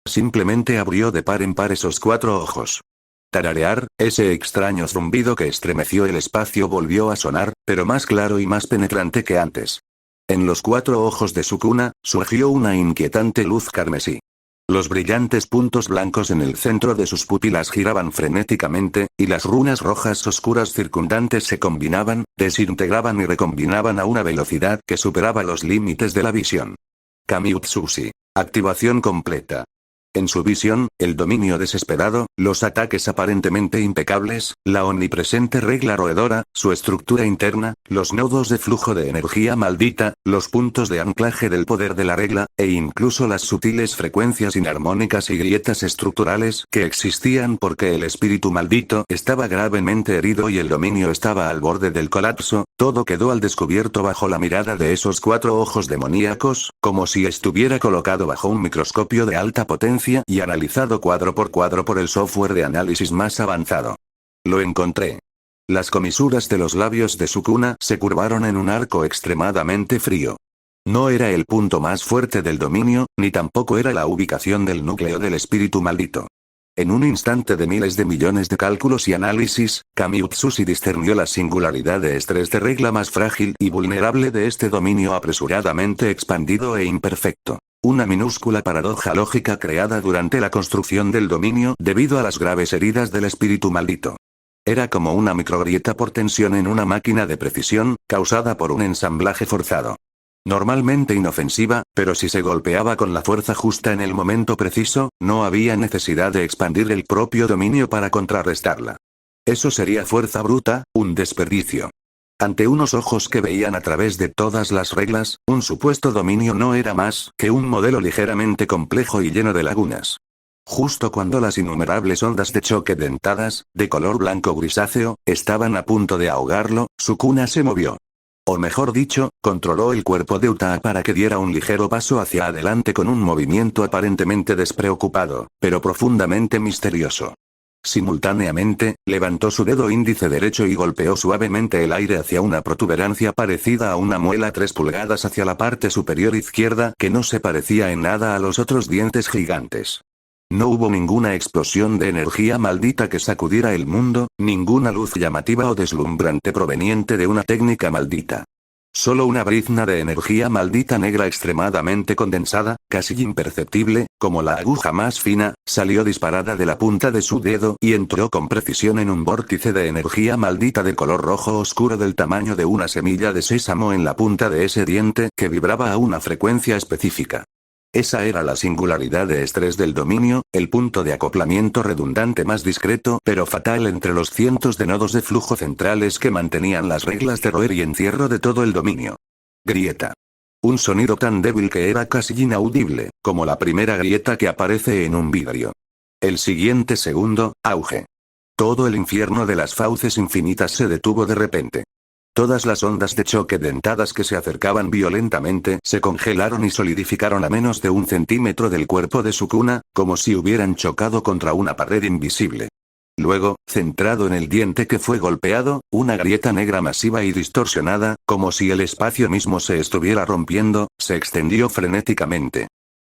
Simplemente abrió de par en par esos 4 ojos. Tararear, ese extraño zumbido que estremeció el espacio volvió a sonar, pero más claro y más penetrante que antes. En los 4 ojos de Sukuna, surgió una inquietante luz carmesí. Los brillantes puntos blancos en el centro de sus pupilas giraban frenéticamente, y las runas rojas oscuras circundantes se combinaban, desintegraban y recombinaban a una velocidad que superaba los límites de la visión. Kamiutsushi. Activación completa. En su visión, el dominio desesperado, los ataques aparentemente impecables, la omnipresente regla roedora, su estructura interna, los nodos de flujo de energía maldita, los puntos de anclaje del poder de la regla, e incluso las sutiles frecuencias inarmónicas y grietas estructurales que existían porque el espíritu maldito estaba gravemente herido y el dominio estaba al borde del colapso, todo quedó al descubierto bajo la mirada de esos 4 ojos demoníacos, como si estuviera colocado bajo un microscopio de alta potencia y analizado cuadro por cuadro por el software de análisis más avanzado. Lo encontré. Las comisuras de los labios de Sukuna se curvaron en un arco extremadamente frío. No era el punto más fuerte del dominio, ni tampoco era la ubicación del núcleo del espíritu maldito. En un instante de miles de millones de cálculos y análisis, Kamiutsushi discernió la singularidad de estrés de regla más frágil y vulnerable de este dominio apresuradamente expandido e imperfecto. Una minúscula paradoja lógica creada durante la construcción del dominio debido a las graves heridas del espíritu maldito. Era como una microgrieta por tensión en una máquina de precisión, causada por un ensamblaje forzado. Normalmente inofensiva, pero si se golpeaba con la fuerza justa en el momento preciso, no había necesidad de expandir el propio dominio para contrarrestarla. Eso sería fuerza bruta, un desperdicio. Ante unos ojos que veían a través de todas las reglas, un supuesto dominio no era más que un modelo ligeramente complejo y lleno de lagunas. Justo cuando las innumerables ondas de choque dentadas, de color blanco grisáceo, estaban a punto de ahogarlo, Sukuna se movió. O mejor dicho, controló el cuerpo de Utaa para que diera un ligero paso hacia adelante con un movimiento aparentemente despreocupado, pero profundamente misterioso. Simultáneamente, levantó su dedo índice derecho y golpeó suavemente el aire hacia una protuberancia parecida a una muela 3 pulgadas hacia la parte superior izquierda que no se parecía en nada a los otros dientes gigantes. No hubo ninguna explosión de energía maldita que sacudiera el mundo, ninguna luz llamativa o deslumbrante proveniente de una técnica maldita. Solo una brizna de energía maldita negra extremadamente condensada, casi imperceptible, como la aguja más fina, salió disparada de la punta de su dedo y entró con precisión en un vórtice de energía maldita de color rojo oscuro del tamaño de una semilla de sésamo en la punta de ese diente que vibraba a una frecuencia específica. Esa era la singularidad de estrés del dominio, el punto de acoplamiento redundante más discreto pero fatal entre los cientos de nodos de flujo centrales que mantenían las reglas de roer y encierro de todo el dominio. Grieta. Un sonido tan débil que era casi inaudible, como la primera grieta que aparece en un vidrio. El siguiente segundo, auge. Todo el infierno de las fauces infinitas se detuvo de repente. Todas las ondas de choque dentadas que se acercaban violentamente se congelaron y solidificaron a menos de 1 centímetro del cuerpo de Sukuna, como si hubieran chocado contra una pared invisible. Luego, centrado en el diente que fue golpeado, una grieta negra masiva y distorsionada, como si el espacio mismo se estuviera rompiendo, se extendió frenéticamente.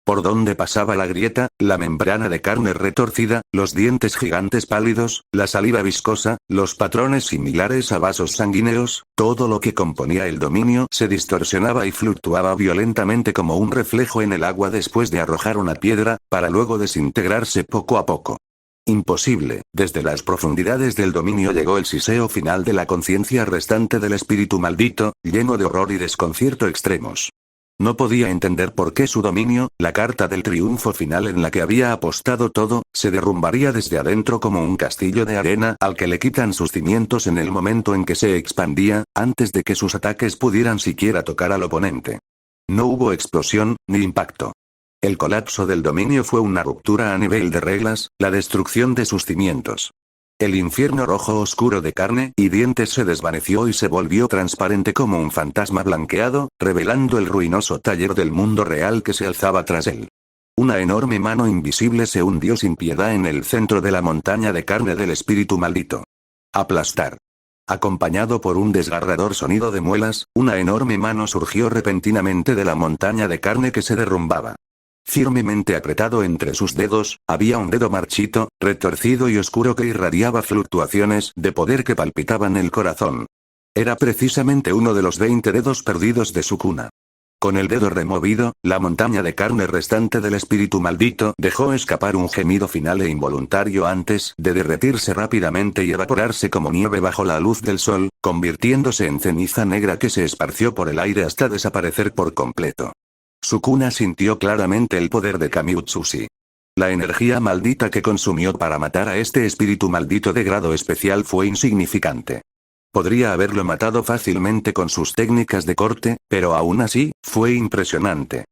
Por donde pasaba la grieta, la membrana de carne retorcida, los dientes gigantes pálidos, la saliva viscosa, los patrones similares a vasos sanguíneos, todo lo que componía el dominio se distorsionaba y fluctuaba violentamente como un reflejo en el agua después de arrojar una piedra, para luego desintegrarse poco a poco. Imposible, desde las profundidades del dominio llegó el siseo final de la conciencia restante del espíritu maldito, lleno de horror y desconcierto extremos. No podía entender por qué su dominio, la carta del triunfo final en la que había apostado todo, se derrumbaría desde adentro como un castillo de arena al que le quitan sus cimientos en el momento en que se expandía, antes de que sus ataques pudieran siquiera tocar al oponente. No hubo explosión, ni impacto. El colapso del dominio fue una ruptura a nivel de reglas, la destrucción de sus cimientos. El infierno rojo oscuro de carne y dientes se desvaneció y se volvió transparente como un fantasma blanqueado, revelando el ruinoso taller del mundo real que se alzaba tras él. Una enorme mano invisible se hundió sin piedad en el centro de la montaña de carne del espíritu maldito. Aplastar. Acompañado por un desgarrador sonido de muelas, una enorme mano surgió repentinamente de la montaña de carne que se derrumbaba. Firmemente apretado entre sus dedos, había un dedo marchito, retorcido y oscuro que irradiaba fluctuaciones de poder que palpitaban el corazón. Era precisamente uno de los 20 dedos perdidos de Sukuna. Con el dedo removido, la montaña de carne restante del espíritu maldito dejó escapar un gemido final e involuntario antes de derretirse rápidamente y evaporarse como nieve bajo la luz del sol, convirtiéndose en ceniza negra que se esparció por el aire hasta desaparecer por completo. Sukuna sintió claramente el poder de Kamiutsushi. La energía maldita que consumió para matar a este espíritu maldito de grado especial fue insignificante. Podría haberlo matado fácilmente con sus técnicas de corte, pero aún así, fue impresionante.